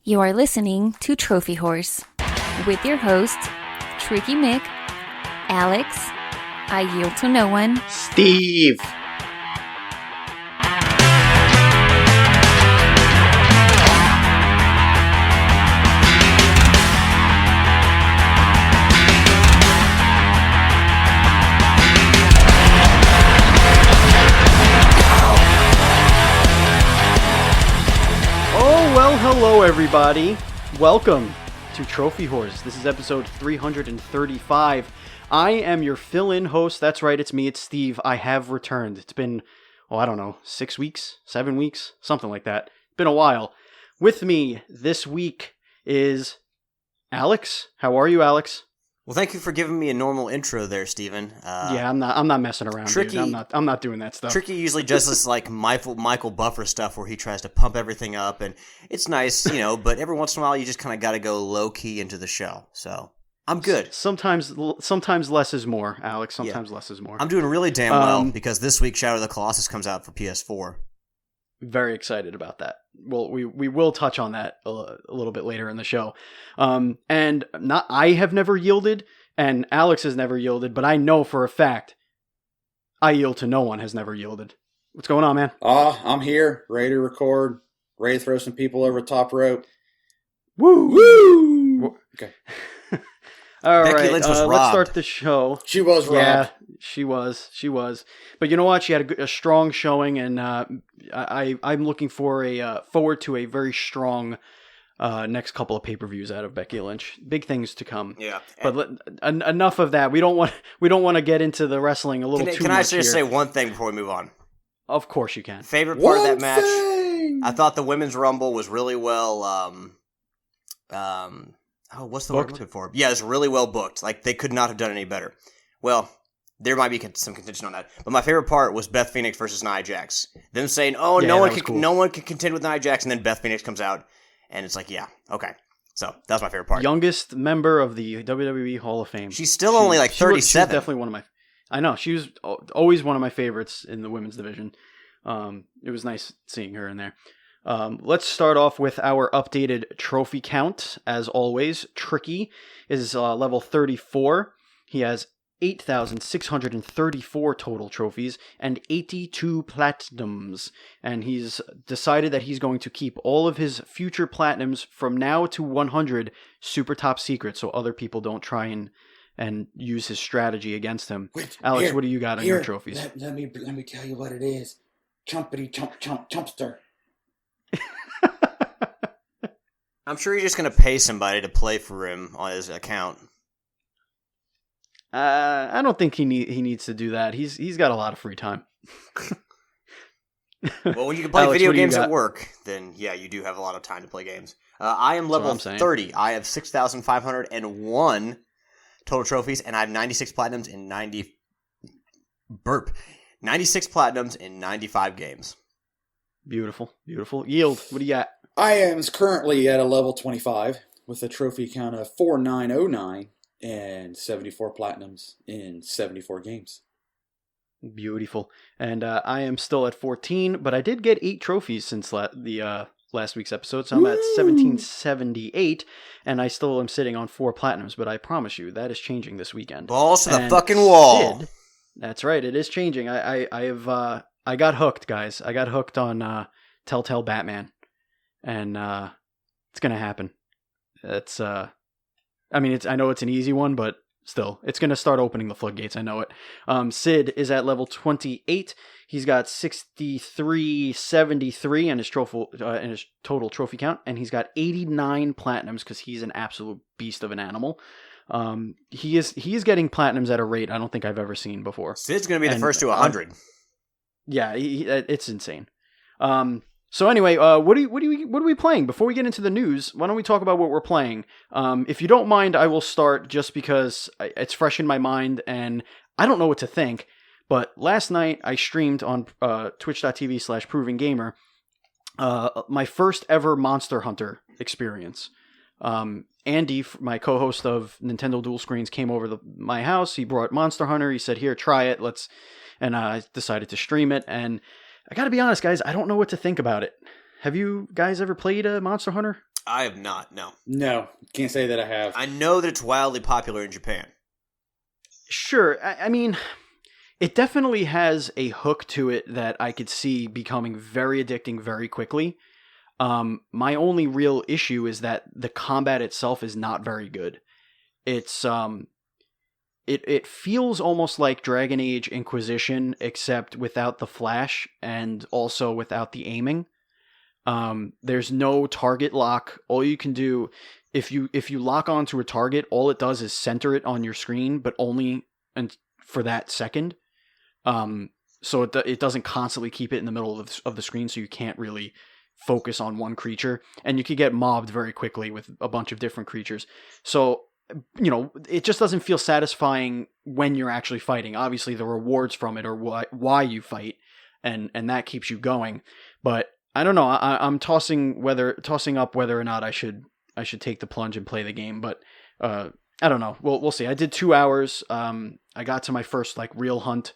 You are listening to Trophy Horse with your hosts, Tricky Mick, Alex, I Yield to No One, Steve. Hello everybody, welcome to Trophy Horse. This is episode 335. I am your fill-in host, that's right, it's me, it's Steve. I have returned. It's been, I don't know, 6 weeks, 7 weeks, something like that. It's been a while. With me this week is Alex. How are you, Alex? Well, thank you for giving me a normal intro there, Steven. Yeah, I'm not messing around, Tricky, dude. I'm not doing that stuff. Tricky usually does this like Michael Buffer stuff where he tries to pump everything up, and it's nice, but every once in a while you just kind of got to go low-key into the show. So, I'm good. Sometimes less is more, Alex. Sometimes less is more. I'm doing really damn well because this week Shadow of the Colossus comes out for PS4. Very excited about that. Well, we will touch on that a little bit later in the show. And I have never yielded, and Alex has never yielded, but I know for a fact I Yield to No One has never yielded. What's going on, man? I'm here, ready to record, ready to throw some people over the top rope. Woo! Woo! Okay. All Becky right, Lynch was let's robbed. start the show. She was robbed. Yeah, she was. But you know what? She had a strong showing, and I'm looking forward to a very strong next couple of pay-per-views out of Becky Lynch. Big things to come. Yeah. But enough of that. We don't want to get into the wrestling a little too much. Can I just here. say one thing before we move on? Of course you can. Favorite part of that match? Thing! I thought the Women's Rumble was really well. What's the word I'm looking for? Yeah, it's really well booked. Like, they could not have done any better. Well, there might be some contention on that. But my favorite part was Beth Phoenix versus Nia Jax. Them saying, no one can contend with Nia Jax, and then Beth Phoenix comes out, and it's like, yeah, okay. So, that was my favorite part. Youngest member of the WWE Hall of Fame. She's still only like 37. She's definitely one of my... I know, she was always one of my favorites in the women's division. It was nice seeing her in there. Let's start off with our updated trophy count. As always, Tricky is level 34. He has 8,634 total trophies and 82 platinums. And he's decided that he's going to keep all of his future platinums from now to 100 super top secret, so other people don't try and use his strategy against him. Wait, Alex, what do you got on your trophies? Let me tell you what it is. Chumpity chumpster. I'm sure he's just going to pay somebody to play for him on his account. I don't think he needs to do that. He's got a lot of free time. Well, when you can play Alex, video games at work, then yeah, you do have a lot of time to play games. I am level 30. I have 6,501 total trophies, and I have 96 platinums in 96 platinums in 95 games. Beautiful. Yield, what do you got? I am currently at a level 25 with a trophy count of 4909 and 74 platinums in 74 games. Beautiful. And I am still at 14, but I did get 8 trophies since the last week's episode, so I'm at 1778, and I still am sitting on 4 platinums, but I promise you, that is changing this weekend. Balls to the fucking wall! Sid, that's right, it is changing. I got hooked, guys. I got hooked on Telltale Batman. And it's gonna happen. It's I know it's an easy one, but still, it's gonna start opening the floodgates. I know it. Sid is at level 28. He's got 6373 in his total trophy count, and he's got 89 platinums because he's an absolute beast of an animal. He is getting platinums at a rate I don't think I've ever seen before. Sid's gonna be the first to 100. Yeah, it's insane. So anyway, what are we playing? Before we get into the news, why don't we talk about what we're playing? If you don't mind, I will start just because it's fresh in my mind and I don't know what to think. But last night I streamed on twitch.tv/provinggamer my first ever Monster Hunter experience. Andy, my co-host of Nintendo Dual Screens, came over to my house. He brought Monster Hunter. He said, "Here, try it. Let's." And I decided to stream it. And I got to be honest, guys, I don't know what to think about it. Have you guys ever played Monster Hunter? I have not, no. No, can't say that I have. I know that it's wildly popular in Japan. Sure. I mean, it definitely has a hook to it that I could see becoming very addicting very quickly. My only real issue is that the combat itself is not very good. It's it feels almost like Dragon Age Inquisition, except without the flash and also without the aiming. There's no target lock. All you can do, if you lock onto a target, all it does is center it on your screen, but only for that second. So it doesn't constantly keep it in the middle of the screen, so you can't really focus on one creature, and you could get mobbed very quickly with a bunch of different creatures. So, it just doesn't feel satisfying when you're actually fighting. Obviously, the rewards from it are why you fight, and that keeps you going. But I don't know. I'm tossing up whether or not I should take the plunge and play the game. But I don't know. We'll see. I did 2 hours. I got to my first real hunt.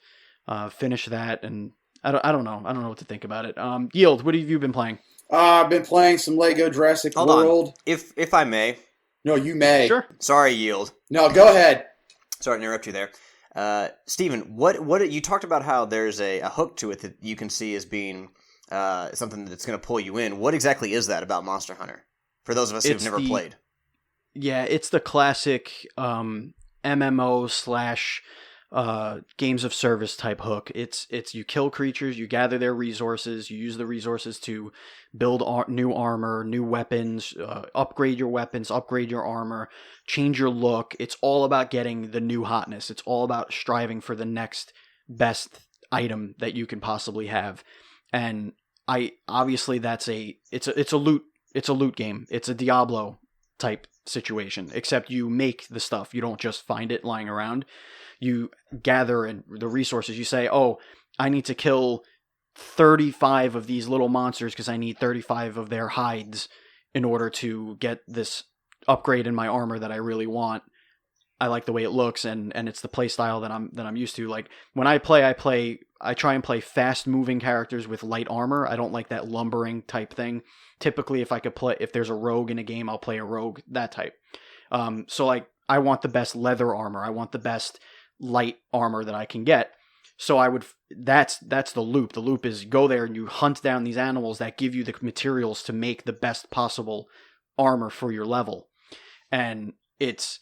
Finished that, and I don't know. I don't know what to think about it. Yield, what have you been playing? I've been playing some Lego Jurassic World. On. If I may. No, you may. Sure. Sorry, Yield. No, go ahead. Sorry to interrupt you there. Steven, what you talked about how there's a hook to it that you can see as being something that's going to pull you in. What exactly is that about Monster Hunter? For those of us who've never played. Yeah, it's the classic MMO / games of service type hook. It's you kill creatures, you gather their resources, you use the resources to build new armor, new weapons, upgrade your weapons, upgrade your armor, change your look. It's all about getting the new hotness. It's all about striving for the next best item that you can possibly have. And obviously it's a loot game. It's a Diablo type situation, except you make the stuff. You don't just find it lying around. You gather the resources. You say, oh, I need to kill 35 of these little monsters because I need 35 of their hides in order to get this upgrade in my armor that I really want. I like the way it looks, and it's the play style that I'm used to. Like when I try and play fast moving characters with light armor. I don't like that lumbering type thing. Typically, if there's a rogue in a game, I'll play a rogue, that type. So I want the best leather armor. I want the best light armor that I can get. So that's the loop. The loop is go there and you hunt down these animals that give you the materials to make the best possible armor for your level. And it's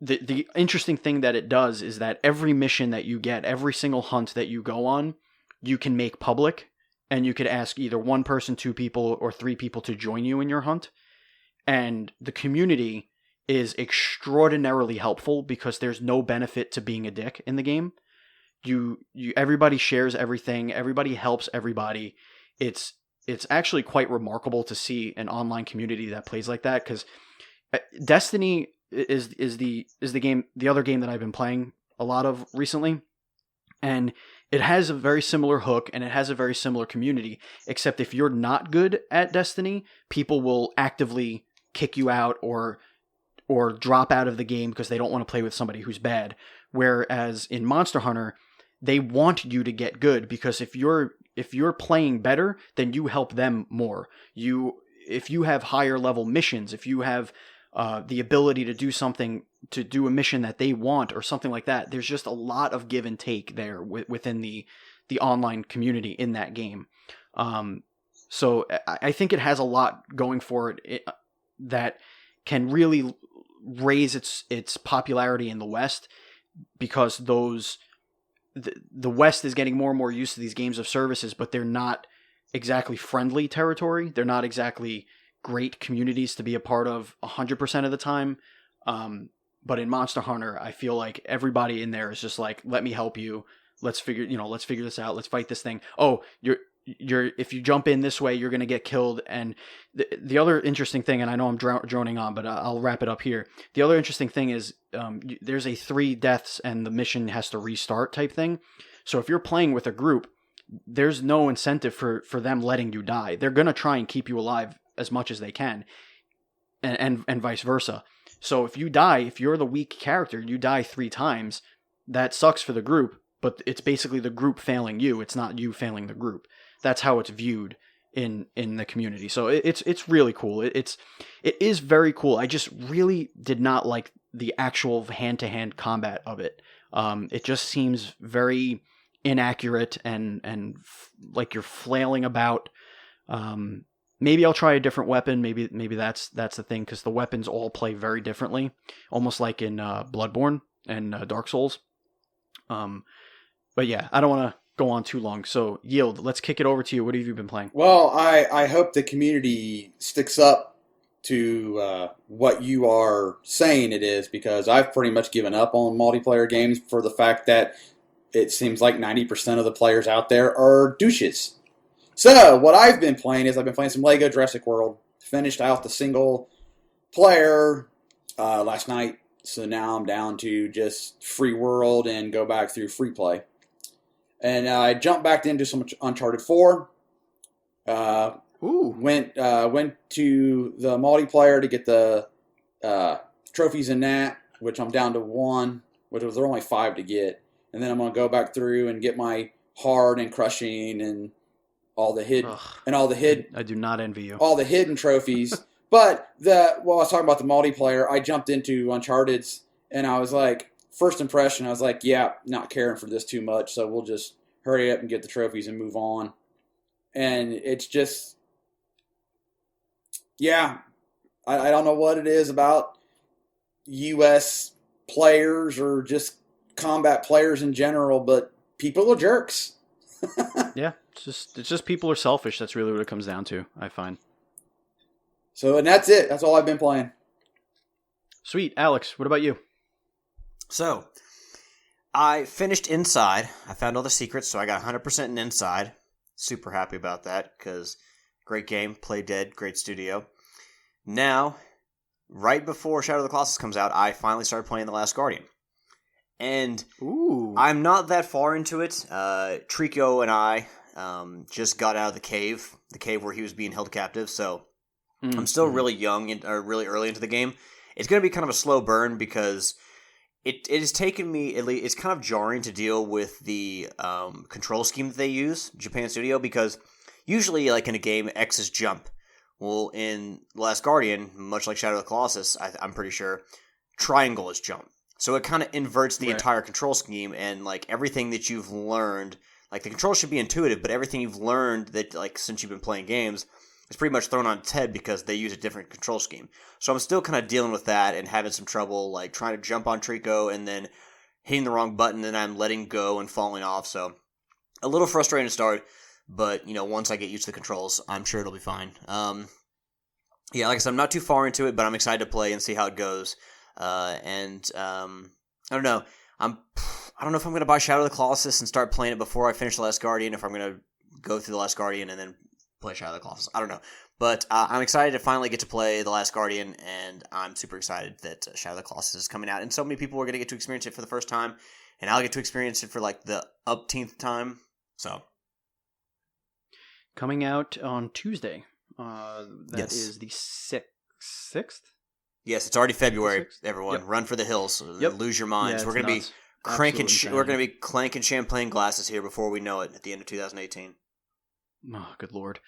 the interesting thing that it does is that every mission that you get, every single hunt that you go on, you can make public, and you could ask either one person, 2 people, or 3 people to join you in your hunt. And the community is extraordinarily helpful because there's no benefit to being a dick in the game. Everybody shares everything. Everybody helps everybody. It's actually quite remarkable to see an online community that plays like that, because Destiny is the game, the other game that I've been playing a lot of recently, and it has a very similar hook and it has a very similar community, except if you're not good at Destiny, people will actively kick you out or drop out of the game because they don't want to play with somebody who's bad. Whereas in Monster Hunter, they want you to get good, because if you're playing better, then you help them more. If you have higher level missions, if you have the ability to do something, to do a mission that they want or something like that, there's just a lot of give and take there within the online community in that game. So I think it has a lot going for it that can really raise its popularity in the West, because the West is getting more and more used to these games of services, but they're not exactly friendly territory. They're not exactly great communities to be a part of 100% of the time. But in Monster Hunter, I feel like everybody in there is just like, let me help you. Let's figure this out. Let's fight this thing. Oh, if you jump in this way, you're going to get killed. And the other interesting thing, and I know I'm droning on, but I'll wrap it up here. The other interesting thing is there's a 3 deaths and the mission has to restart type thing. So if you're playing with a group, there's no incentive for them letting you die. They're going to try and keep you alive as much as they can, and vice versa. So if you're the weak character, you die 3 times, that sucks for the group, but it's basically the group failing you. It's not you failing the group. That's how it's viewed in the community. So it's really cool. It is very cool. I just really did not like the actual hand-to-hand combat of it. It just seems very inaccurate and like you're flailing about. Maybe I'll try a different weapon. Maybe that's the thing, because the weapons all play very differently, almost like in Bloodborne and Dark Souls. But yeah, I don't want to go on too long. So Yield, let's kick it over to you. What have you been playing? Well, I hope the community sticks up to what you are saying it is, because I've pretty much given up on multiplayer games for the fact that it seems like 90% of the players out there are douches. So, what I've been playing is I've been playing some Lego Jurassic World. Finished out the single player last night. So now I'm down to just free world and go back through free play. And I jumped back into some Uncharted 4. Went to the multiplayer to get the trophies in that, which I'm down to 1, which was there were only 5 to get. And then I'm going to go back through and get my hard and crushing and all the hidden I do not envy you. All the hidden trophies. But I was talking about the multiplayer. I jumped into Uncharted's and I was like, first impression, I was like, yeah, not caring for this too much, so we'll just hurry up and get the trophies and move on. And it's just, yeah, I don't know what it is about U.S. players or just combat players in general, but people are jerks. Yeah, it's just people are selfish. That's really what it comes down to, I find. So, and that's it. That's all I've been playing. Sweet. Alex, what about you? So, I finished Inside. I found all the secrets, so I got 100% in Inside. Super happy about that, because great game, Play Dead, great studio. Now, right before Shadow of the Colossus comes out, I finally started playing The Last Guardian. And I'm not that far into it. Trico and I just got out of the cave where he was being held captive, so I'm still really young or really early into the game. It's going to be kind of a slow burn because it has taken me, at least, it's kind of jarring to deal with the control scheme that they use, Japan Studio, because usually, like in a game, X is jump. Well, in The Last Guardian, much like Shadow of the Colossus, I'm pretty sure, triangle is jump. So it kind of inverts the entire control scheme, and like everything that you've learned, like the controls should be intuitive, but everything you've learned that like since you've been playing games is pretty much thrown on its head because they use a different control scheme. So I'm still kind of dealing with that and having some trouble like trying to jump on Trico and then hitting the wrong button and I'm letting go and falling off. So a little frustrating to start, but once I get used to the controls, I'm sure it'll be fine. Yeah, like I said, I'm not too far into it, but I'm excited to play and see how it goes. I don't know. I don't know if I'm going to buy Shadow of the Colossus and start playing it before I finish The Last Guardian, if I'm going to go through The Last Guardian and then play Shadow of the Colossus. I don't know. But I'm excited to finally get to play The Last Guardian, and I'm super excited that Shadow of the Colossus is coming out. And so many people are going to get to experience it for the first time, and I'll get to experience it for like the upteenth time. So, coming out on Tuesday. That is the 6th? Yes, it's already February, everyone. Yep. Run for the hills. Lose your minds. Yeah, we're going to be cranking champagne glasses here before we know it at the end of 2018. Oh, good lord.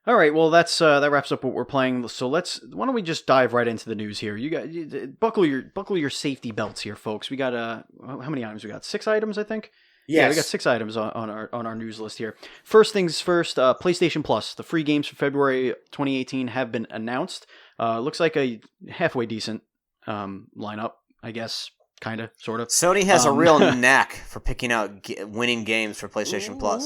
All right, well that wraps up what we're playing. So why don't we just dive right into the news here? You buckle your safety belts here, folks. We got how many items we got? 6 items, I think. Yes. Yeah, we got 6 items on our news list here. First things first, PlayStation Plus. The free games for February 2018 have been announced. Looks like a halfway decent lineup, I guess. Kind of, sort of. Sony has a real knack for picking out winning games for PlayStation Plus.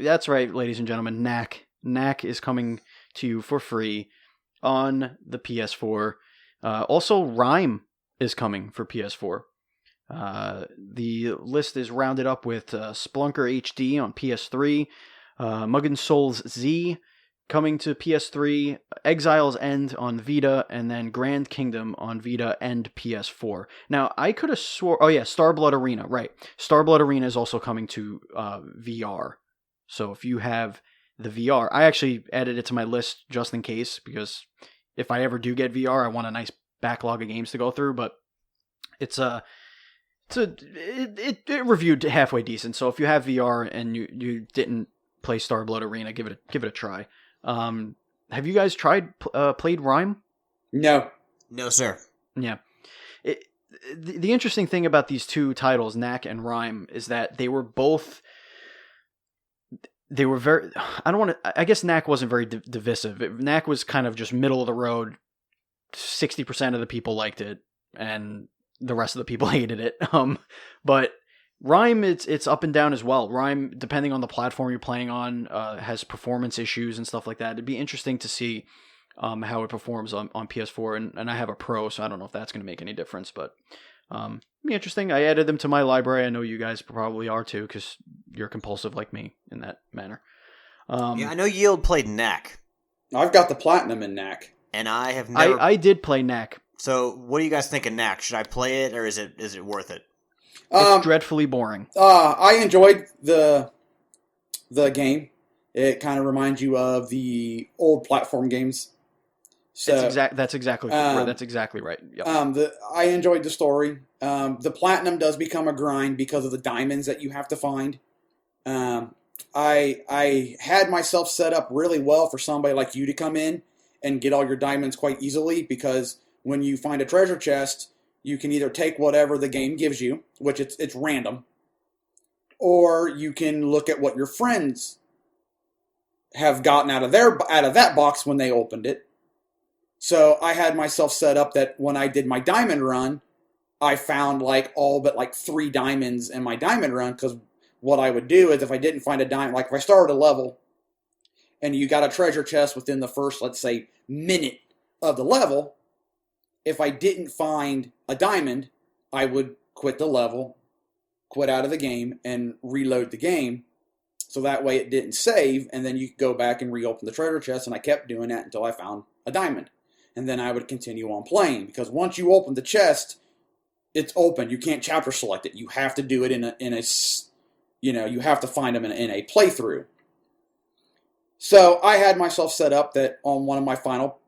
That's right, ladies and gentlemen. Knack. Knack is coming to you for free on the PS4. Also, Rime is coming for PS4. The list is rounded up with Splunker HD on PS3, Muggin Souls Z coming to PS3, Exile's End on Vita, and then Grand Kingdom on Vita and PS4. Now, I could have swore... Oh yeah, Starblood Arena, right. Starblood Arena is also coming to VR. So if you have the VR... I actually added it to my list just in case, because if I ever do get VR, I want a nice backlog of games to go through, but it reviewed halfway decent. So if you have VR and you didn't play Starblood Arena, give it a try. Have you guys played Rime? No. No, sir. Yeah. The interesting thing about these two titles, Knack and Rime, is that they were very, I guess Knack wasn't very divisive. Knack was kind of just middle of the road. 60% of the people liked it, and the rest of the people hated it. But Rime, it's up and down as well. Rime, depending on the platform you're playing on, has performance issues and stuff like that. It'd be interesting to see how it performs on PS4, and I have a Pro, so I don't know if that's going to make any difference, but it'd be interesting. I added them to my library. I know you guys probably are too, because you're compulsive like me in that manner. Yeah, I know Yield played Knack. I've got the platinum in Knack. And I have never... I did play Knack. So, what do you guys think of Knack? Should I play it, or is it worth it? It's dreadfully boring. I enjoyed the game. It kind of reminds you of the old platform games. So that's exactly right. Yep. I enjoyed the story. The platinum does become a grind because of the diamonds that you have to find. I had myself set up really well for somebody like you to come in and get all your diamonds quite easily, because when you find a treasure chest, you can either take whatever the game gives you, which it's random, or you can look at what your friends have gotten out of that box when they opened it. So I had myself set up that when I did my diamond run, I found all but 3 diamonds in my diamond run, because what I would do is if I didn't find a diamond, like if I started a level and you got a treasure chest within the first, let's say, minute of the level, if I didn't find a diamond, I would quit the level, quit out of the game, and reload the game. So that way it didn't save, and then you could go back and reopen the treasure chest, and I kept doing that until I found a diamond. And then I would continue on playing, because once you open the chest, it's open. You can't chapter select it. You have to do it you have to find them in a playthrough. So I had myself set up that on one of my final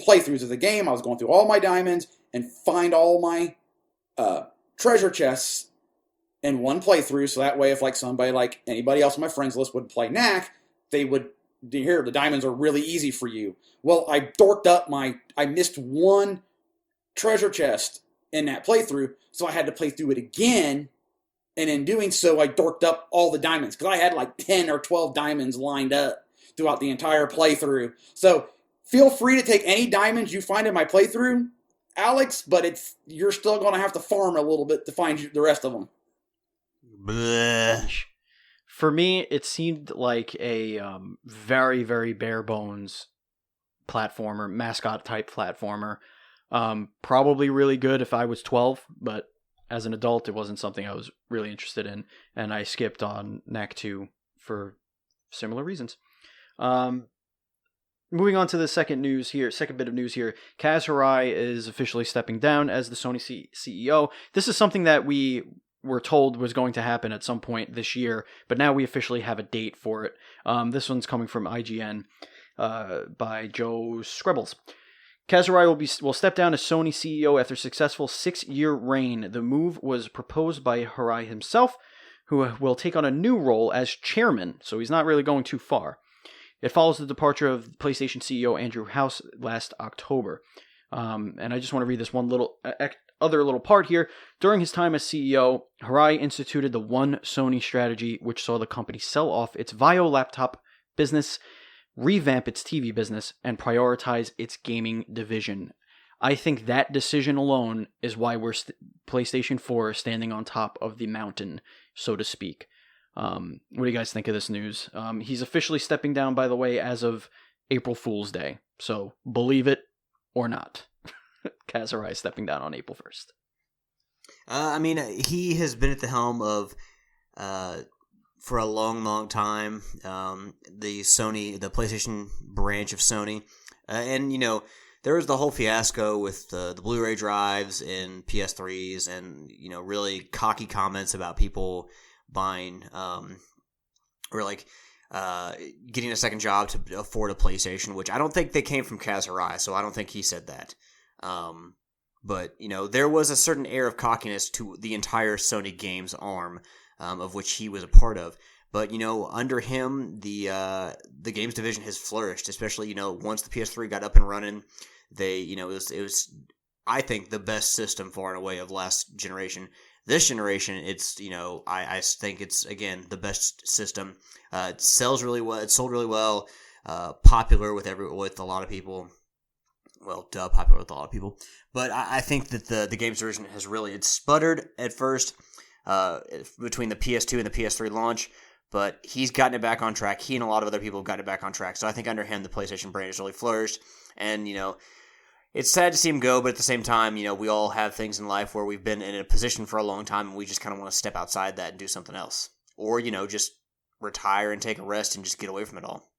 playthroughs of the game, I was going through all my diamonds and find all my treasure chests in one playthrough. So that way, if somebody like anybody else on my friends list would play Knack, they would hear the diamonds are really easy for you. Well, I dorked up I missed one treasure chest in that playthrough, so I had to play through it again. And in doing so, I dorked up all the diamonds, because I had 10 or 12 diamonds lined up throughout the entire playthrough. So feel free to take any diamonds you find in my playthrough, Alex, but you're still going to have to farm a little bit to find the rest of them. Blech. For me, it seemed like a very, very bare bones platformer, mascot type platformer. Probably really good if I was 12, but as an adult, it wasn't something I was really interested in, and I skipped on Knack 2 for similar reasons. Moving on to the second bit of news here. Kaz Hirai is officially stepping down as the Sony CEO. This is something that we were told was going to happen at some point this year, but now we officially have a date for it. This one's coming from IGN by Joe Screbbles. Kaz Hirai will step down as Sony CEO after a successful 6-year reign. The move was proposed by Hirai himself, who will take on a new role as chairman, so he's not really going too far. It follows the departure of PlayStation CEO Andrew House last October. And I just want to read this one other little part here. During his time as CEO, Hirai instituted the One Sony strategy, which saw the company sell off its Vio laptop business, revamp its TV business, and prioritize its gaming division. I think that decision alone is why we're PlayStation 4 standing on top of the mountain, so to speak. What do you guys think of this news? He's officially stepping down, by the way, as of April Fool's Day. So believe it or not. Kaz Hirai stepping down on April 1st. He has been at the helm of, for a long, long time, the PlayStation branch of Sony. There was the whole fiasco with the Blu-ray drives and PS3s, and, really cocky comments about people buying getting a second job to afford a PlayStation, which I don't think they came from Kaz Hirai, so I don't think he said that. But there was a certain air of cockiness to the entire Sony Games arm, of which he was a part of. But under him, the games division has flourished, especially once the PS3 got up and running. It was I think the best system far and away of last generation. This generation, it's I think it's again the best system. It sells really well. It sold really well. Popular with a lot of people. Well, popular with a lot of people. But I think that the games division has really it sputtered at first between the PS2 and the PS3 launch. But he's gotten it back on track. He and a lot of other people have gotten it back on track. So I think under him, the PlayStation brand has really flourished. And, it's sad to see him go, but at the same time, we all have things in life where we've been in a position for a long time and we just kind of want to step outside that and do something else. Or, just retire and take a rest and just get away from it all.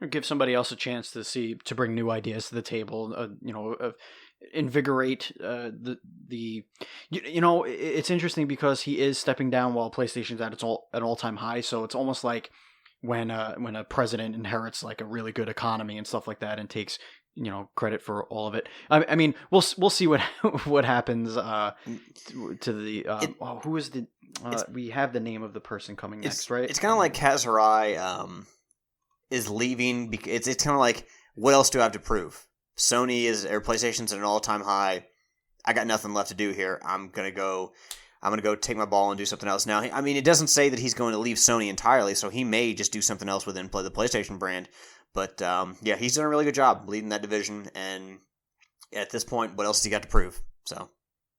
Or give somebody else a chance to bring new ideas to the table, invigorate it's interesting because he is stepping down while PlayStation's at an all-time high, so it's almost like when a president inherits like a really good economy and stuff like that and takes credit for all of it. I mean, we'll see what happens to the who is the we have the name of the person coming next, right? It's kind of like Kazurai is leaving. It's kind of like, what else do I have to prove? PlayStation's at an all-time high. I got nothing left to do here. I'm gonna go take my ball and do something else. Now, I mean, it doesn't say that he's going to leave Sony entirely, so he may just do something else within the PlayStation brand. But he's done a really good job leading that division. And at this point, what else has he got to prove? So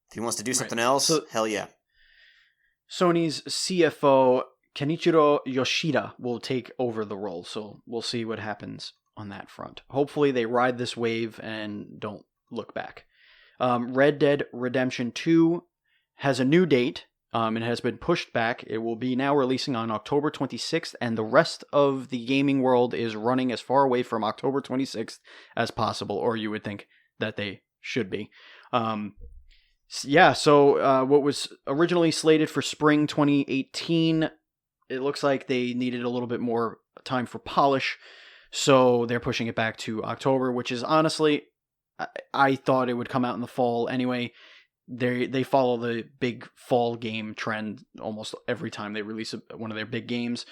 if he wants to do something else, hell yeah. Sony's CFO Kenichiro Yoshida will take over the role, so we'll see what happens on that front. Hopefully they ride this wave and don't look back. Red Dead Redemption 2 has a new date. It has been pushed back. It will be now releasing on October 26th, and the rest of the gaming world is running as far away from October 26th as possible, or you would think that they should be. So what was originally slated for spring 2018, it looks like they needed a little bit more time for polish, so they're pushing it back to October, which is honestly, I thought it would come out in the fall anyway. They follow the big fall game trend almost every time they release one of their big games.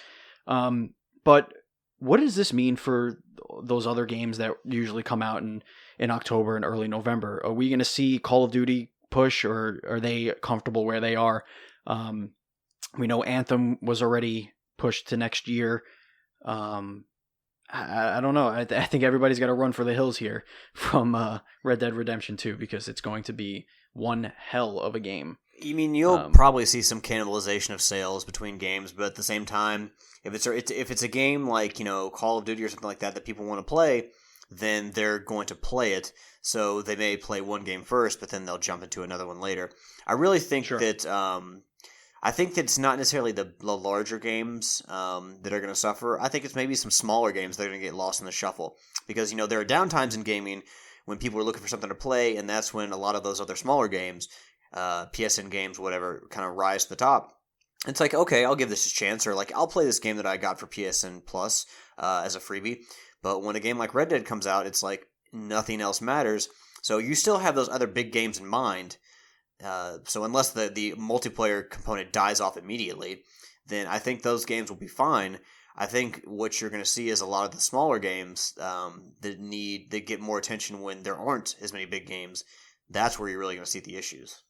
But what does this mean for those other games that usually come out in October and early November? Are we going to see Call of Duty push, or are they comfortable where they are? We know Anthem was already pushed to next year. I don't know. I think everybody's got to run for the hills here from Red Dead Redemption 2 because it's going to be one hell of a game. You mean you'll probably see some cannibalization of sales between games, but at the same time, if it's a game like Call of Duty or something like that people want to play, then they're going to play it. So they may play one game first, but then they'll jump into another one later. I really think that I think that it's not necessarily the larger games that are going to suffer. I think it's maybe some smaller games that are going to get lost in the shuffle because there are downtimes in gaming when people are looking for something to play, and that's when a lot of those other smaller games, PSN games, whatever, kind of rise to the top. It's like, okay, I'll give this a chance, or like I'll play this game that I got for PSN Plus as a freebie. But when a game like Red Dead comes out, it's like nothing else matters. So you still have those other big games in mind. So unless the multiplayer component dies off immediately, then I think those games will be fine. I think what you're going to see is a lot of the smaller games that get more attention when there aren't as many big games. That's where you're really going to see the issues.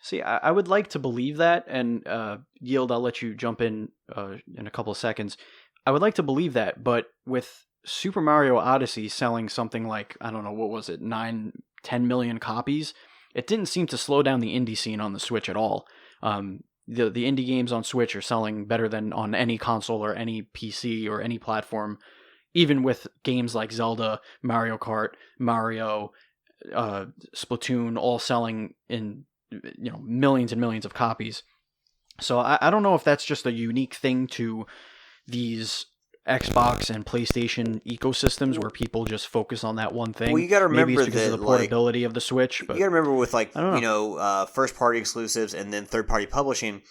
See, I would like to believe that, and Yield, I'll let you jump in a couple of seconds. I would like to believe that, but with Super Mario Odyssey selling something like, I don't know, what was it, 9-10 million copies, it didn't seem to slow down the indie scene on the Switch at all. The indie games on Switch are selling better than on any console or any PC or any platform, even with games like Zelda, Mario Kart, Mario, Splatoon, all selling in millions and millions of copies. So I don't know if that's just a unique thing to these Xbox and PlayStation ecosystems where people just focus on that one thing. Well, you got to remember maybe it's because of the portability of the Switch. But you got to remember with first party exclusives and then third party publishing,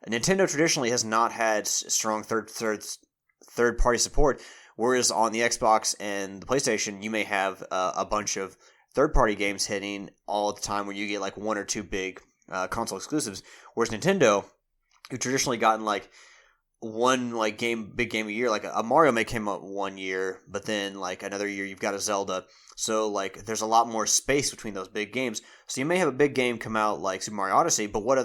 Nintendo traditionally has not had strong third party support. Whereas on the Xbox and the PlayStation, you may have a bunch of third party games hitting all the time where you get like one or two big console exclusives. Whereas Nintendo, who traditionally gotten like one like big game a year. Like a Mario may come out one year, but then like another year you've got a Zelda. So like there's a lot more space between those big games. So you may have a big game come out like Super Mario Odyssey, but what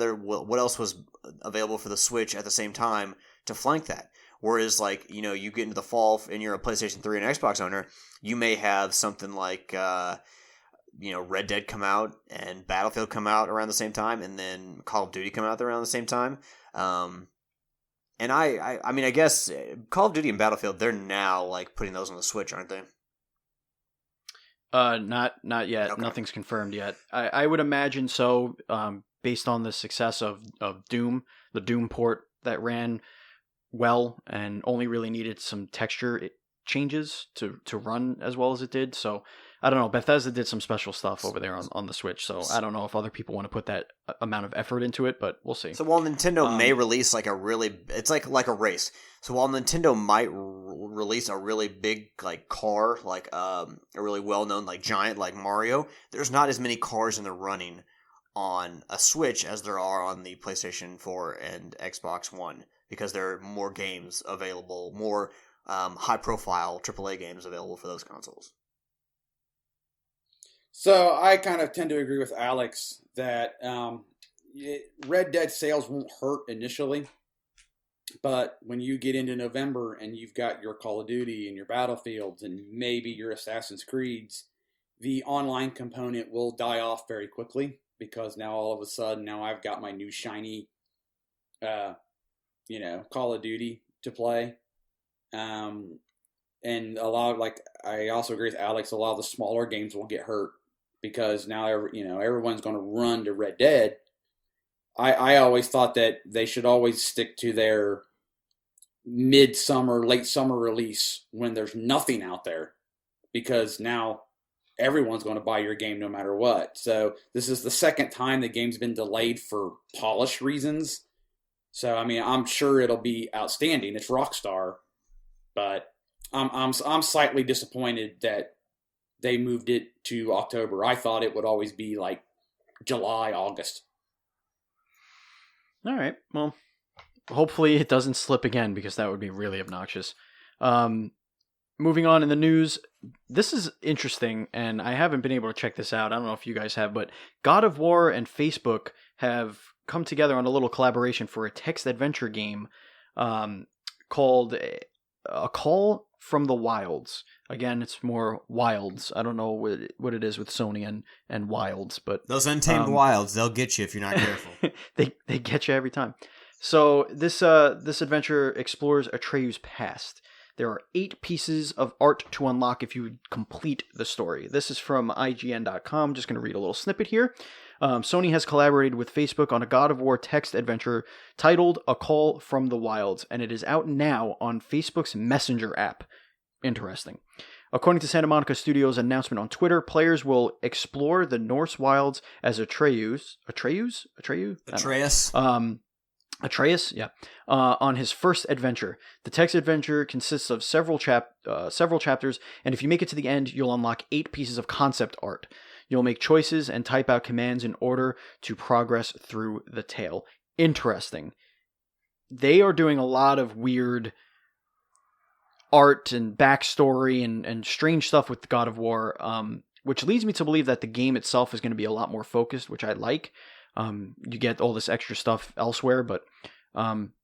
else was available for the Switch at the same time to flank that? Whereas like you get into the fall and you're a PlayStation 3 and Xbox owner, you may have something like Red Dead come out and Battlefield come out around the same time, and then Call of Duty come out around the same time. And I mean, I guess Call of Duty and Battlefield, they're now like putting those on the Switch, aren't they? Not yet. Okay. Nothing's confirmed yet. I would imagine so, based on the success of Doom, the Doom port that ran well and only really needed some texture changes to run as well as it did. So I don't know. Bethesda did some special stuff over there on the Switch. So I don't know if other people want to put that amount of effort into it, but we'll see. So while Nintendo may release like it's like a race. So while Nintendo might release a really big like car, like a really well known like giant like Mario, there's not as many cars in the running on a Switch as there are on the PlayStation 4 and Xbox One, because there are more games available, more high profile AAA games available for those consoles. So I kind of tend to agree with Alex that Red Dead sales won't hurt initially, but when you get into November and you've got your Call of Duty and your Battlefields and maybe your Assassin's Creeds, the online component will die off very quickly, because now all of a sudden now I've got my new shiny, Call of Duty to play. And a lot of, like, I also agree with Alex, a lot of the smaller games will get hurt, because now everyone's going to run to Red Dead. I always thought that they should always stick to their mid-summer, late summer release when there's nothing out there, because now everyone's going to buy your game no matter what. So this is the second time the game's been delayed for polish reasons. So I mean, I'm sure it'll be outstanding. It's Rockstar, but I'm slightly disappointed that they moved it to October. I thought it would always be like July, August. All right. Well, hopefully it doesn't slip again, because that would be really obnoxious. Moving on in the news, this is interesting, and I haven't been able to check this out. I don't know if you guys have, but God of War and Facebook have come together on a little collaboration for a text adventure game called A Call from the Wilds. Again, it's more wilds. I don't know what it is with Sony and wilds, but those untamed wilds, they'll get you if you're not careful. they get you every time. So this adventure explores Atreyu's past. There are 8 pieces of art to unlock if you complete the story. This is from IGN.com. Just going to read a little snippet here. Sony has collaborated with Facebook on a God of War text adventure titled A Call from the Wilds, and it is out now on Facebook's Messenger app. Interesting. According to Santa Monica Studios' announcement on Twitter, players will explore the Norse wilds as Atreus? Atreus, yeah, on his first adventure. The text adventure consists of several chapters, and if you make it to the end, you'll unlock 8 pieces of concept art. You'll make choices and type out commands in order to progress through the tale. Interesting. They are doing a lot of weird art and backstory and strange stuff with God of War, which leads me to believe that the game itself is going to be a lot more focused, which I like. You get all this extra stuff elsewhere, but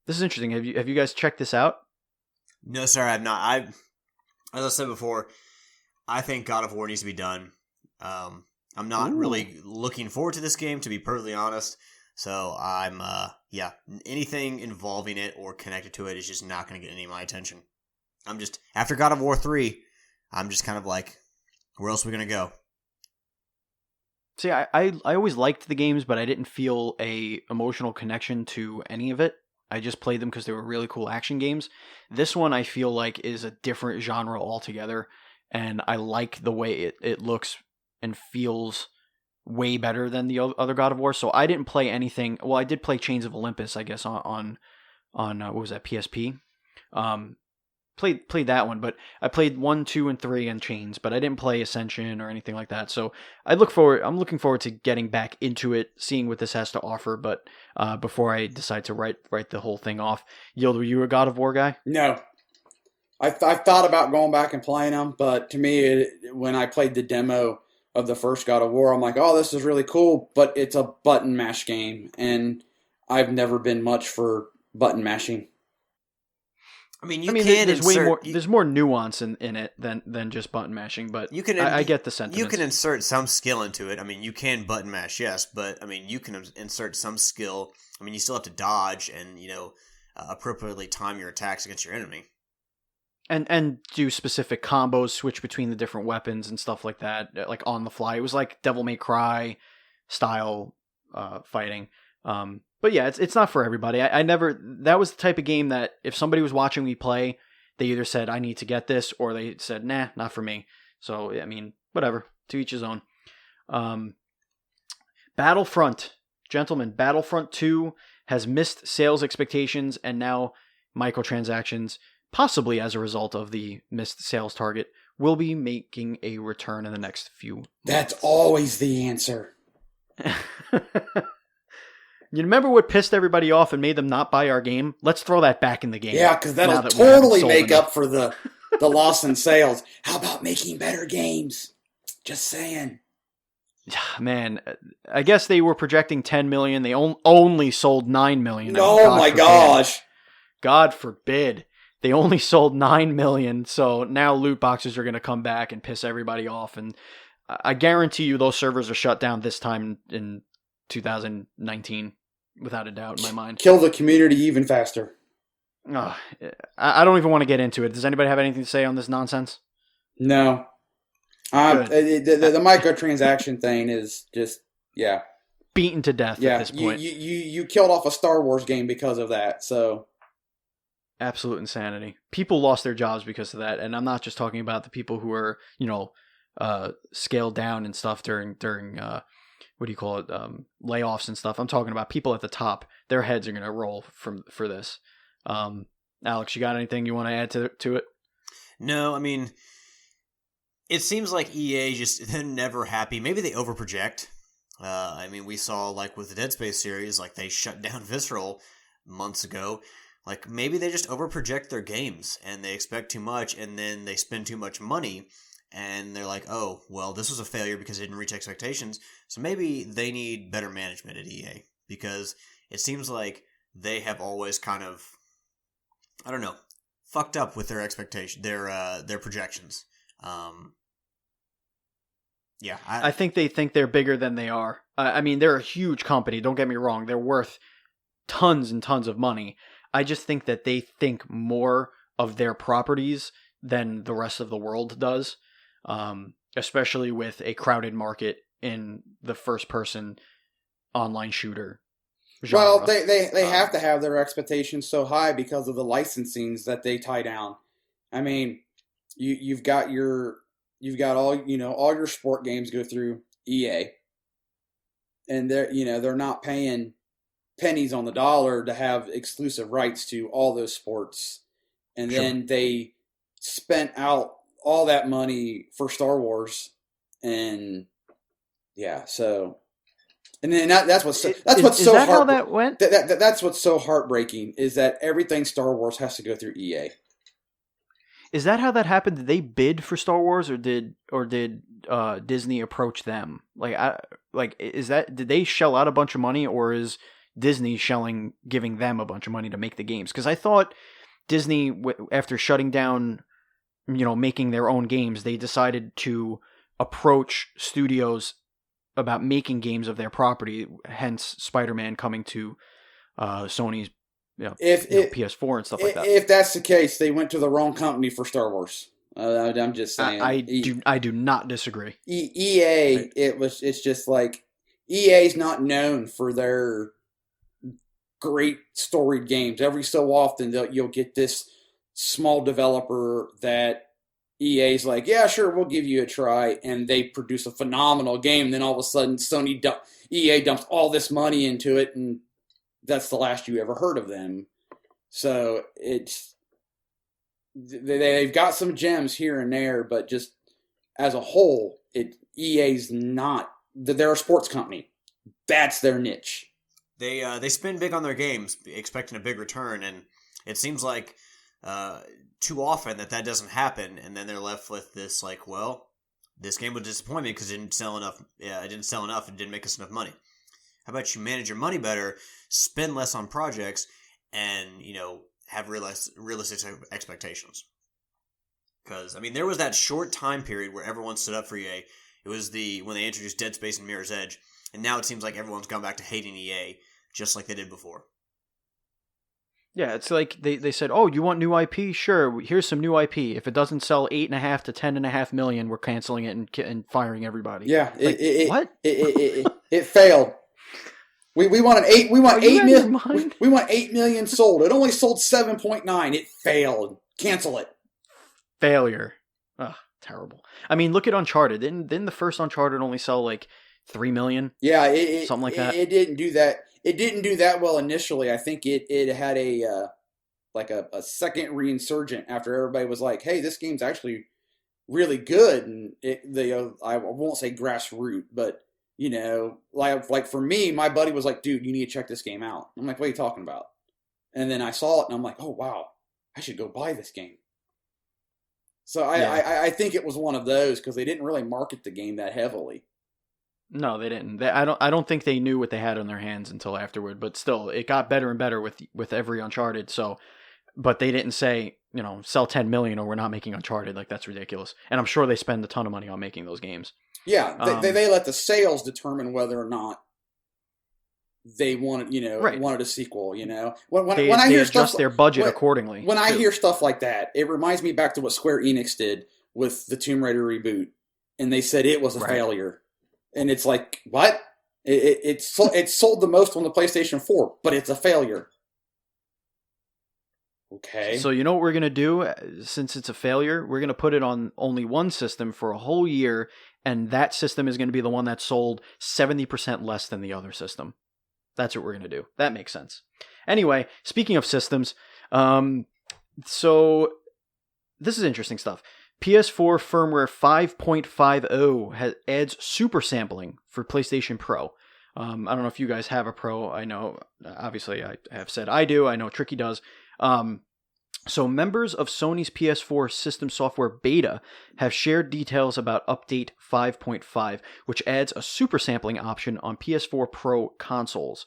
this is interesting. Have you guys checked this out? No, sir, I've not. As I said before, I think God of War needs to be done. I'm not really looking forward to this game, to be perfectly honest. So I'm, anything involving it or connected to it is just not going to get any of my attention. I'm just, after God of War 3, I'm just kind of like, where else are we going to go? See, I always liked the games, but I didn't feel a emotional connection to any of it. I just played them because they were really cool action games. This one I feel like is a different genre altogether, and I like the way it looks and feels way better than the other God of War. So I didn't play anything. Well, I did play Chains of Olympus, I guess, on what was that, PSP. played that one, but I played 1, 2, and 3 and Chains, but I didn't play Ascension or anything like that. So I'm looking forward to getting back into it, seeing what this has to offer. But before I decide to write the whole thing off, Yield, were you a God of War guy? No. I thought about going back and playing them, but to me, when I played the demo of the first God of War, I'm like, oh, this is really cool, but it's a button mash game, and I've never been much for button mashing. I mean, there's more nuance in it than just button mashing, but I get the sentiment. You can insert some skill into it. I mean, you can button mash, yes, but I mean, you can insert some skill. I mean, you still have to dodge and appropriately time your attacks against your enemy, and do specific combos, switch between the different weapons and stuff like that, like on the fly. It was like Devil May Cry style fighting. But yeah, it's not for everybody. That was the type of game that if somebody was watching me play, they either said, I need to get this, or they said, nah, not for me. So, I mean, whatever, to each his own. Battlefront, gentlemen, Battlefront 2 has missed sales expectations and now microtransactions, possibly as a result of the missed sales target, will be making a return in the next few months. That's always the answer. You remember what pissed everybody off and made them not buy our game? Let's throw that back in the game. Yeah, because that'll totally make up for the loss in sales. How about making better games? Just saying. Man, I guess they were projecting 10 million. They only sold 9 million. Oh my gosh. God forbid. They only sold 9 million. So now loot boxes are going to come back and piss everybody off. And I guarantee you those servers are shut down this time in 2019. Without a doubt in my mind. Kill the community even faster. I don't even want to get into it. Does anybody have anything to say on this nonsense? No. The microtransaction thing is just, yeah. Beaten to death at this point. You killed off a Star Wars game because of that, so. Absolute insanity. People lost their jobs because of that, and I'm not just talking about the people who are, scaled down and stuff during what do you call it, layoffs and stuff. I'm talking about people at the top. Their heads are going to roll for this. Alex, you got anything you want to add to it? No, I mean, it seems like EA they're never happy. Maybe they overproject. I mean, we saw, like, with the Dead Space series, like, they shut down Visceral months ago. Like, maybe they just overproject their games, and they expect too much, and then they spend too much money, and they're like, oh, well, this was a failure because it didn't reach expectations, so maybe they need better management at EA, because it seems like they have always kind of, I don't know, fucked up with their expectation, their projections. Yeah. I think they think they're bigger than they are. I mean, they're a huge company, don't get me wrong. They're worth tons and tons of money. I just think that they think more of their properties than the rest of the world does. Especially with a crowded market in the first-person online shooter genre. Well, they have to have their expectations so high because of the licensings that they tie down. I mean, you've got all your sport games go through EA, and they're not paying pennies on the dollar to have exclusive rights to all those sports, and then they spent out all that money for Star Wars, and yeah, so, and then that's what's how that went? That's what's so heartbreaking is that everything Star Wars has to go through EA. Is that how that happened? Did they bid for Star Wars, or did Disney approach them? Did they shell out a bunch of money, or is Disney giving them a bunch of money to make the games? Because I thought Disney, after shutting down, making their own games, they decided to approach studios about making games of their property, hence Spider-Man coming to Sony's PS4 and stuff like that. If that's the case, they went to the wrong company for Star Wars. I'm just saying. I do not disagree. EA, it's just like, EA's not known for their great storied games. Every so often, you'll get this small developer that EA's like, yeah, sure, we'll give you a try, and they produce a phenomenal game. And then all of a sudden, EA dumps all this money into it, and that's the last you ever heard of them. So they've got some gems here and there, but just as a whole, EA's not. They're a sports company. That's their niche. They spend big on their games, expecting a big return, and it seems like too often that doesn't happen, and then they're left with this like, well, this game was disappointing because it didn't sell enough. Yeah, it didn't sell enough. It didn't make us enough money. How about you manage your money better, spend less on projects, and have realistic expectations? Because there was that short time period where everyone stood up for EA. It was when they introduced Dead Space and Mirror's Edge, and now it seems like everyone's gone back to hating EA, just like they did before. Yeah, it's like they said, oh, you want new IP? Sure, here's some new IP. If it doesn't sell 8.5 to 10.5 million, we're canceling it and firing everybody. Yeah, what? It failed. We want 8 million. We want 8 million sold. It only sold 7.9. It failed. Cancel it. Failure. Ugh, terrible. Look at Uncharted. Didn't the first Uncharted only sell like 3 million? Yeah, something like that. It didn't do that. It didn't do that well initially. I think it had a second reinsurgent after everybody was like, "Hey, this game's actually really good." And I won't say grassroots, but like for me, my buddy was like, "Dude, you need to check this game out." I'm like, "What are you talking about?" And then I saw it, and I'm like, "Oh wow, I should go buy this game." So I think it was one of those because they didn't really market the game that heavily. No, they didn't. I don't think they knew what they had on their hands until afterward. But still, it got better and better with every Uncharted. So, but they didn't say sell 10 million or we're not making Uncharted. Like that's ridiculous. And I'm sure they spend a ton of money on making those games. Yeah, they let the sales determine whether or not they wanted wanted a sequel. When I hear adjust their budget accordingly. When I hear stuff like that, it reminds me back to what Square Enix did with the Tomb Raider reboot, and they said it was a failure. And it's like, what? It sold the most on the PlayStation 4, but it's a failure. Okay. So you know what we're going to do? Since it's a failure, we're going to put it on only one system for a whole year, and that system is going to be the one that sold 70% less than the other system. That's what we're going to do. That makes sense. Anyway, speaking of systems, so this is interesting stuff. PS4 firmware 5.50 adds super sampling for PlayStation Pro. I don't know if you guys have a Pro. I know, obviously, I have said I do. I know Tricky does. So members of Sony's PS4 system software beta have shared details about Update 5.5, which adds a super sampling option on PS4 Pro consoles.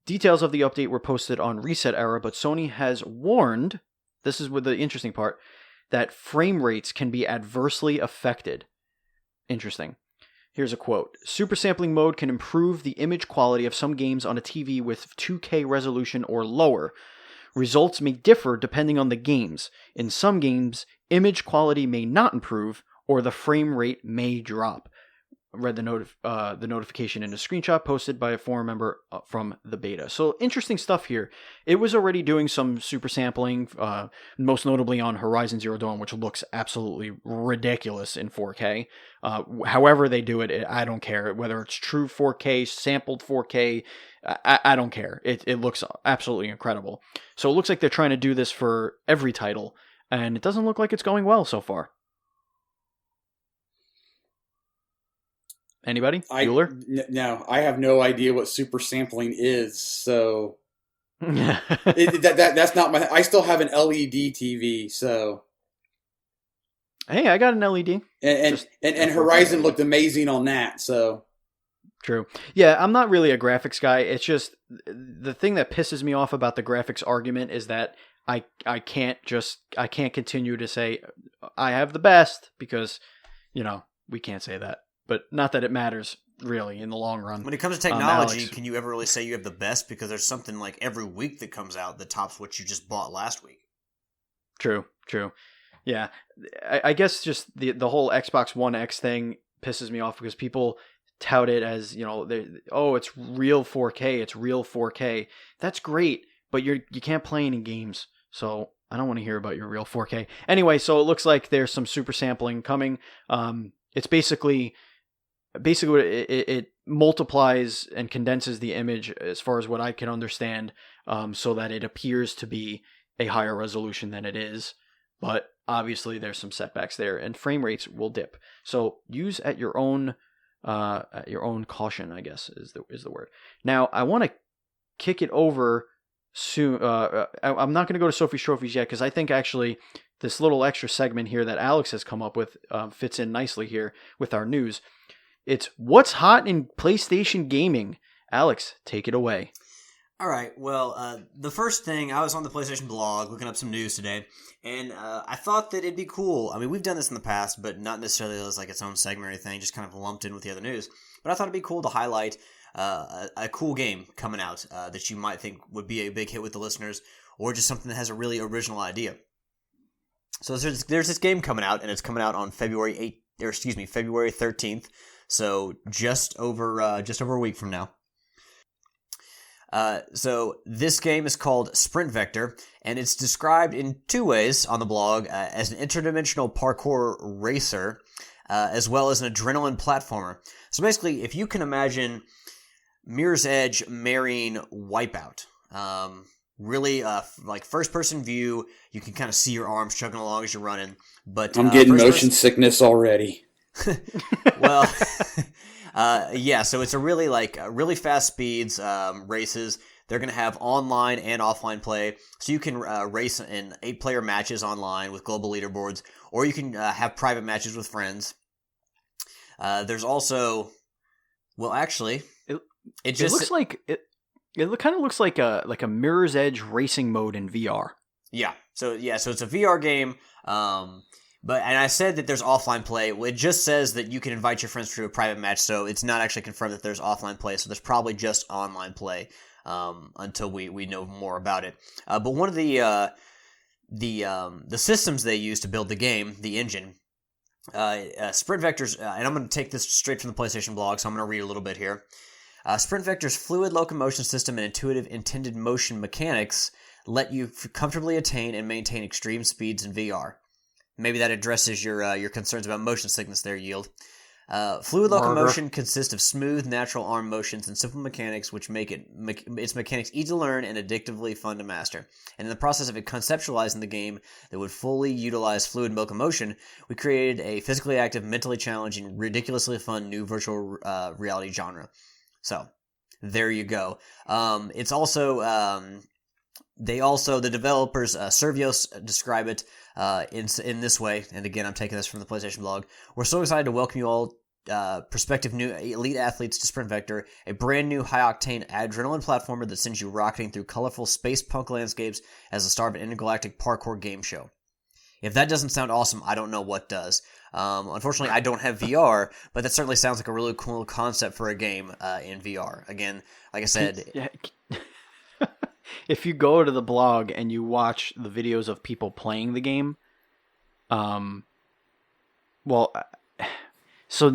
Details of the update were posted on Reset Era, but Sony has warned, this is with the interesting part, that frame rates can be adversely affected. Interesting. Here's a quote. Super sampling mode can improve the image quality of some games on a TV with 2K resolution or lower. Results may differ depending on the games. In some games, image quality may not improve, or the frame rate may drop. I read the notification in a screenshot posted by a forum member from the beta. So interesting stuff here. It was already doing some super sampling, most notably on Horizon Zero Dawn, which looks absolutely ridiculous in 4K. However they do it, I don't care. Whether it's true 4K, sampled 4K, I don't care. It looks absolutely incredible. So it looks like they're trying to do this for every title, and it doesn't look like it's going well so far. Anybody? Bueller? No, I have no idea what super sampling is, so that's not my. I still have an LED TV, so. Hey, I got an LED, and Horizon looked amazing on that, so. True. Yeah, I'm not really a graphics guy. It's just the thing that pisses me off about the graphics argument is that I can't continue to say I have the best because we can't say that. But not that it matters, really, in the long run. When it comes to technology, can you ever really say you have the best? Because there's something like every week that comes out that tops what you just bought last week. True. Yeah. I guess just the whole Xbox One X thing pisses me off because people tout it as, it's real 4K, it's real 4K. That's great, but you can't play any games, so I don't want to hear about your real 4K. Anyway, so it looks like there's some super sampling coming. It's basically it multiplies and condenses the image as far as what I can understand, so that it appears to be a higher resolution than it is. but obviously there's some setbacks there, and frame rates will dip. So use at your own caution, I guess is the word. Now I want to kick it over soon. I'm not going to go to Sophie's Trophies yet because I think actually this little extra segment here that Alex has come up with fits in nicely here with our news. It's what's hot in PlayStation gaming. Alex, take it away. All right. Well, the first thing, I was on the PlayStation blog looking up some news today, and I thought that it'd be cool. I mean, we've done this in the past, but not necessarily as like its own segment or anything, just kind of lumped in with the other news. But I thought it'd be cool to highlight a cool game coming out that you might think would be a big hit with the listeners, or just something that has a really original idea. So there's this game coming out, and it's coming out on February 13th. So just over a week from now. So this game is called Sprint Vector, and it's described in two ways on the blog as an interdimensional parkour racer, as well as an adrenaline platformer. So basically, if you can imagine Mirror's Edge marrying Wipeout, really like first-person view, you can kind of see your arms chugging along as you're running. But I'm getting motion sickness already. Well, yeah, so it's a really fast speeds races. They're going to have online and offline play, so you can race in 8-player matches online with global leaderboards, or you can have private matches with friends. There's also, well, actually, it looks like it kind of looks like a Mirror's Edge racing mode in VR. Yeah, so it's a VR game. And I said that there's offline play. Well, it just says that you can invite your friends to a private match, so it's not actually confirmed that there's offline play. So there's probably just online play until we know more about it. But one of the systems they use to build the game, the engine, Sprint Vector's, and I'm going to take this straight from the PlayStation blog, so I'm going to read a little bit here. Sprint Vector's fluid locomotion system and intuitive intended motion mechanics let you comfortably attain and maintain extreme speeds in VR. Maybe that addresses your concerns about motion sickness there, Yield. Fluid locomotion consists of smooth, natural arm motions and simple mechanics which make its mechanics easy to learn and addictively fun to master. And in the process of conceptualizing the game that would fully utilize fluid locomotion, we created a physically active, mentally challenging, ridiculously fun new virtual reality genre. So, there you go. It's also... the developers, Servios, describe it in this way, and again, I'm taking this from the PlayStation blog. We're so excited to welcome you all, prospective new elite athletes to Sprint Vector, a brand new high-octane adrenaline platformer that sends you rocketing through colorful space punk landscapes as the star of an intergalactic parkour game show. If that doesn't sound awesome, I don't know what does. Unfortunately, I don't have VR, but that certainly sounds like a really cool concept for a game in VR. Again, like I said... If you go to the blog and you watch the videos of people playing the game, so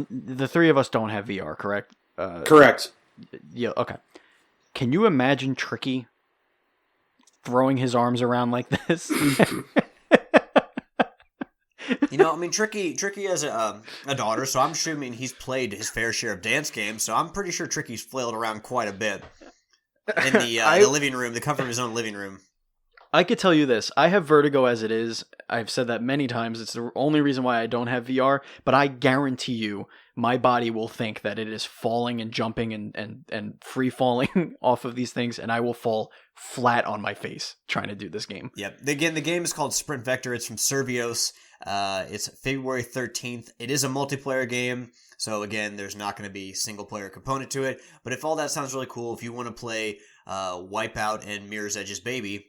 the three of us don't have VR, correct? Correct. Yeah, okay. Can you imagine Tricky throwing his arms around like this? Tricky has a daughter, so I'm assuming he's played his fair share of dance games, so I'm pretty sure Tricky's flailed around quite a bit. In the living room, the comfort of his own living room. I could tell you this. I have vertigo as it is. I've said that many times. It's the only reason why I don't have VR. But I guarantee you, my body will think that it is falling and jumping and free falling off of these things, and I will fall flat on my face trying to do this game. Yep. Again, the game is called Sprint Vector. It's from Servios. It's February 13th. It is a multiplayer game. So again, there's not going to be a single-player component to it. But if all that sounds really cool, if you want to play Wipeout and Mirror's Edge's baby,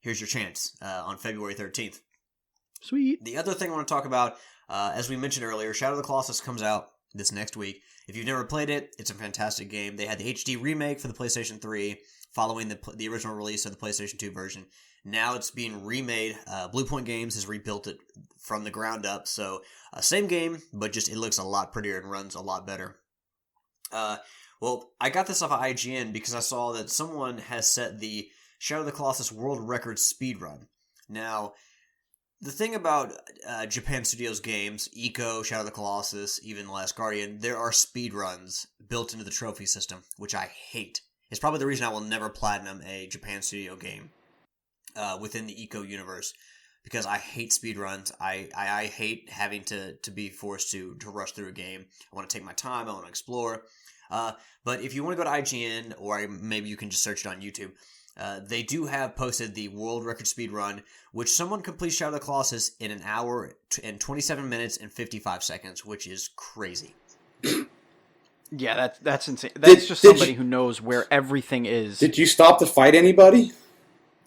here's your chance on February 13th. Sweet. The other thing I want to talk about, as we mentioned earlier, Shadow of the Colossus comes out this next week. If you've never played it, it's a fantastic game. They had the HD remake for the PlayStation 3 following the original release of the PlayStation 2 version. Now it's being remade. Bluepoint Games has rebuilt it from the ground up. So same game, but just it looks a lot prettier and runs a lot better. Well, I got this off of IGN because I saw that someone has set the Shadow of the Colossus world record speedrun. Now, the thing about Japan Studios games, Ico, Shadow of the Colossus, even The Last Guardian, there are speedruns built into the trophy system, which I hate. It's probably the reason I will never platinum a Japan Studio game within the Ico universe. because I hate speedruns. I hate having to be forced to rush through a game. I want to take my time. I want to explore. But if you want to go to IGN, or maybe you can just search it on YouTube, they do have posted the world record speed run, which someone completes Shadow of the Colossus in an hour and 27 minutes and 55 seconds, which is crazy. Yeah, that's insane. That's just somebody who knows where everything is. Did you stop to fight anybody?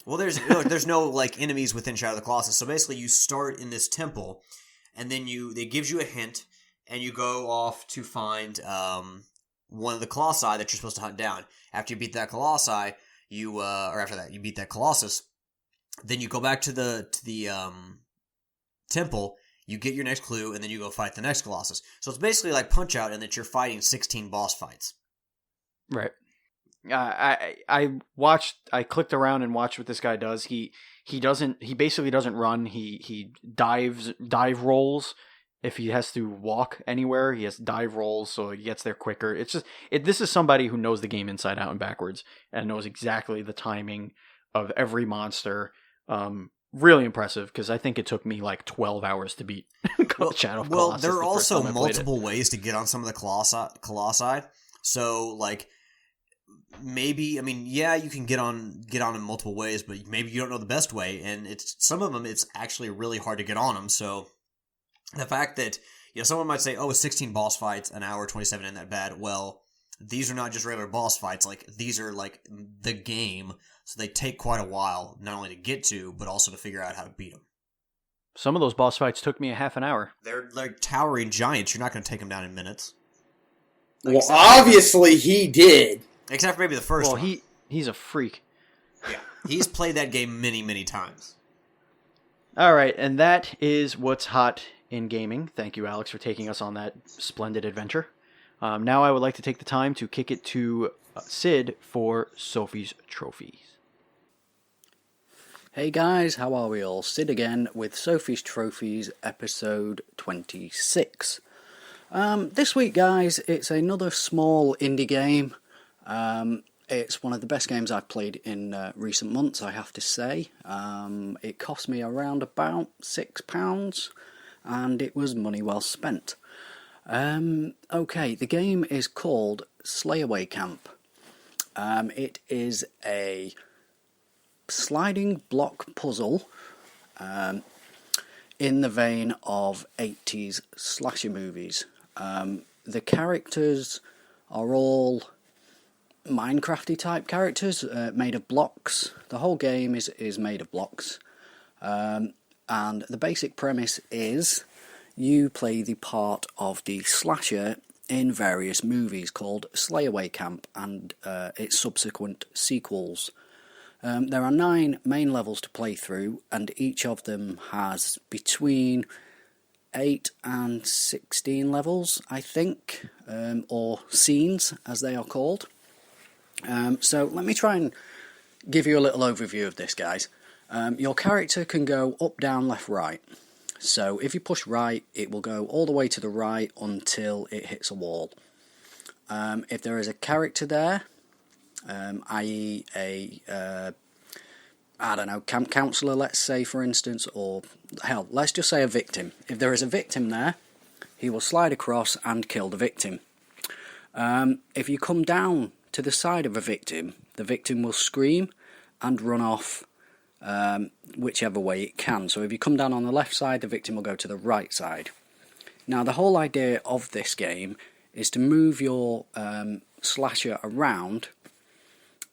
Well, there's no like enemies within Shadow of the Colossus. So basically, you start in this temple, and then they gives you a hint, and you go off to find one of the Colossi that you're supposed to hunt down. After you beat that Colossi, after that you beat that Colossus, then you go back to the temple. You get your next clue, and then you go fight the next Colossus. So it's basically like Punch-Out in that you're fighting 16 boss fights. Right. I clicked around and watched what this guy does. He basically doesn't run. He dive rolls. If he has to walk anywhere, he has dive rolls, so he gets there quicker. This is somebody who knows the game inside out and backwards and knows exactly the timing of every monster. Really impressive, because I think it took me like 12 hours to beat Shadow of Colossus. Well, there are also multiple ways to get on some of the Colossi. So, like, maybe, I mean, yeah, you can get on in multiple ways, but maybe you don't know the best way, and some of them, it's actually really hard to get on them. So, the fact that, someone might say, 16 boss fights, an hour 27 ain't that bad. Well, these are not just regular boss fights. Like, these are like the game. So they take quite a while, not only to get to, but also to figure out how to beat them. Some of those boss fights took me a half an hour. They're like towering giants. You're not going to take them down in minutes. Well, obviously he did. Except for maybe the first one. Well, he's a freak. Yeah, he's played that game many, many times. All right, and that is what's hot in gaming. Thank you, Alex, for taking us on that splendid adventure. Now I would like to take the time to kick it to Sid for Sophie's Trophies. Hey guys, how are we all? Sid again with Sophie's Trophies, episode 26. This week, guys, it's another small indie game. It's one of the best games I've played in recent months, I have to say. It cost me around about £6, and it was money well spent. Okay, the game is called Slayaway Camp. It is a sliding block puzzle in the vein of 80s slasher movies. The characters are all Minecrafty type characters, made of blocks. The whole game is made of blocks. And the basic premise is you play the part of the slasher in various movies called Slayaway Camp and its subsequent sequels. There are 9 main levels to play through, and each of them has between 8 and 16 levels, I think, or scenes, as they are called. So let me try and give you a little overview of this, guys. Your character can go up, down, left, right. So if you push right, it will go all the way to the right until it hits a wall. If there is a character there, i.e. camp counselor, let's say, for instance, or hell, let's just say a victim. If there is a victim there, he will slide across and kill the victim. If you come down to the side of a victim, the victim will scream and run off whichever way it can. So if you come down on the left side, the victim will go to the right side. Now, the whole idea of this game is to move your slasher around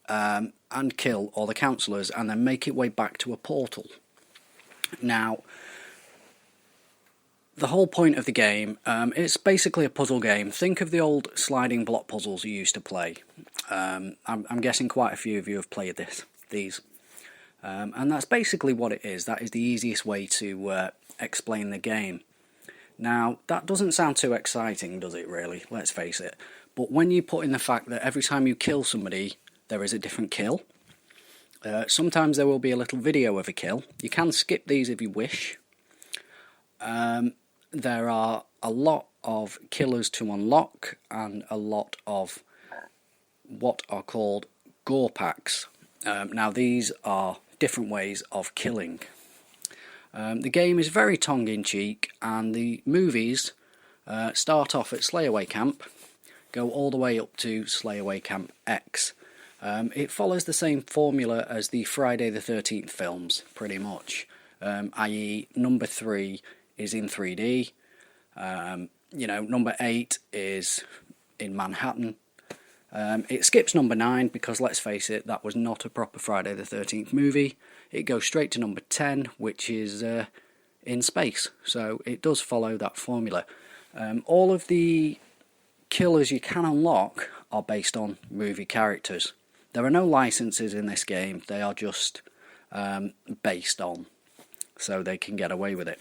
and kill all the counsellors, and then make it way back to a portal. Now, the whole point of the game, it's basically a puzzle game. Think of the old sliding block puzzles you used to play. I'm guessing quite a few of you have played these. And that's basically what it is. That is the easiest way to explain the game. Now, that doesn't sound too exciting, does it really? Let's face it. But when you put in the fact that every time you kill somebody, there is a different kill. Sometimes there will be a little video of a kill. You can skip these if you wish. There are a lot of killers to unlock, and a lot of what are called gore packs. Now, these are different ways of killing. The game is very tongue-in-cheek, and the movies start off at Slayaway Camp, go all the way up to Slayaway Camp X. It follows the same formula as the Friday the 13th films, pretty much, i.e. number 3 is in 3D, number 8 is in Manhattan. It skips number 9 because, let's face it, that was not a proper Friday the 13th movie. It goes straight to number 10, which is in space, so it does follow that formula. All of the killers you can unlock are based on movie characters. There are no licenses in this game, they are just based on, so they can get away with it.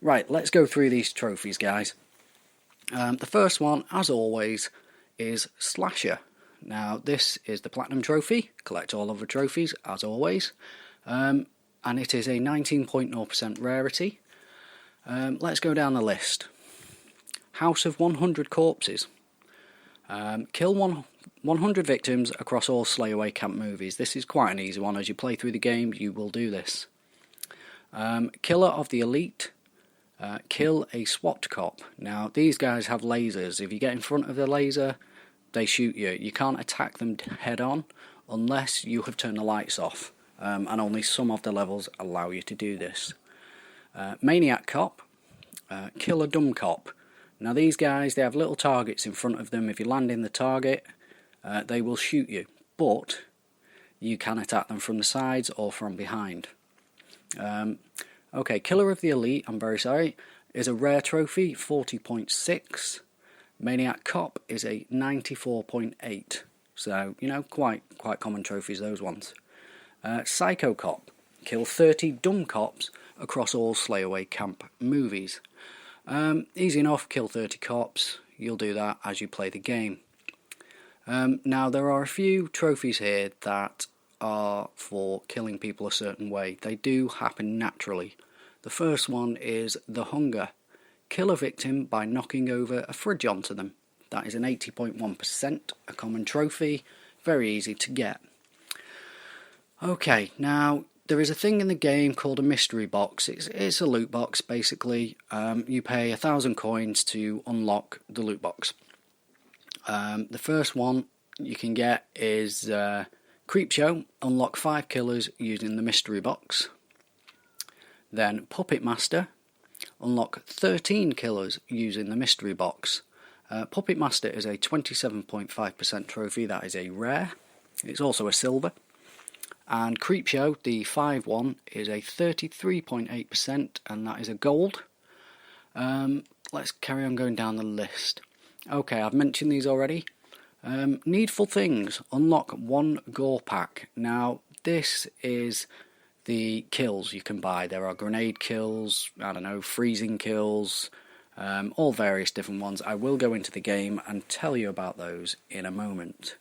Right, let's go through these trophies, guys. The first one, as always, is Slasher. Now, this is the Platinum Trophy, collect all of the trophies, as always, and it is a 19.0% rarity. Let's go down the list. House of 100 Corpses. Kill 100 victims across all Slayaway Camp movies. This is quite an easy one. As you play through the game, you will do this. Killer of the Elite. Kill a SWAT cop. Now, these guys have lasers. If you get in front of the laser, they shoot you. You can't attack them head on unless you have turned the lights off. And only some of the levels allow you to do this. Maniac Cop. Kill a dumb cop. Now, these guys, they have little targets in front of them. If you land in the target, they will shoot you. But you can attack them from the sides or from behind. Okay, Killer of the Elite, I'm very sorry, is a rare trophy, 40.6. Maniac Cop is a 94.8. So, quite common trophies, those ones. Psycho Cop, kill 30 dumb cops across all Slayaway Camp movies. Easy enough, kill 30 cops, you'll do that as you play the game. Now, there are a few trophies here that are for killing people a certain way. They do happen naturally. The first one is The Hunger. Kill a victim by knocking over a fridge onto them. That is an 80.1%, a common trophy, very easy to get. Okay, now there is a thing in the game called a mystery box. It's a loot box, basically. You pay 1,000 coins to unlock the loot box. The first one you can get is Creepshow. Unlock 5 killers using the mystery box. Then Puppet Master. Unlock 13 killers using the mystery box. Puppet Master is a 27.5% trophy. That is a rare. It's also a silver. And Creepshow, the 5 one, is a 33.8%, and that is a gold. Let's carry on going down the list. Okay, I've mentioned these already. Needful Things. Unlock 1 gore pack. Now, this is the kills you can buy. There are grenade kills, freezing kills, all various different ones. I will go into the game and tell you about those in a moment.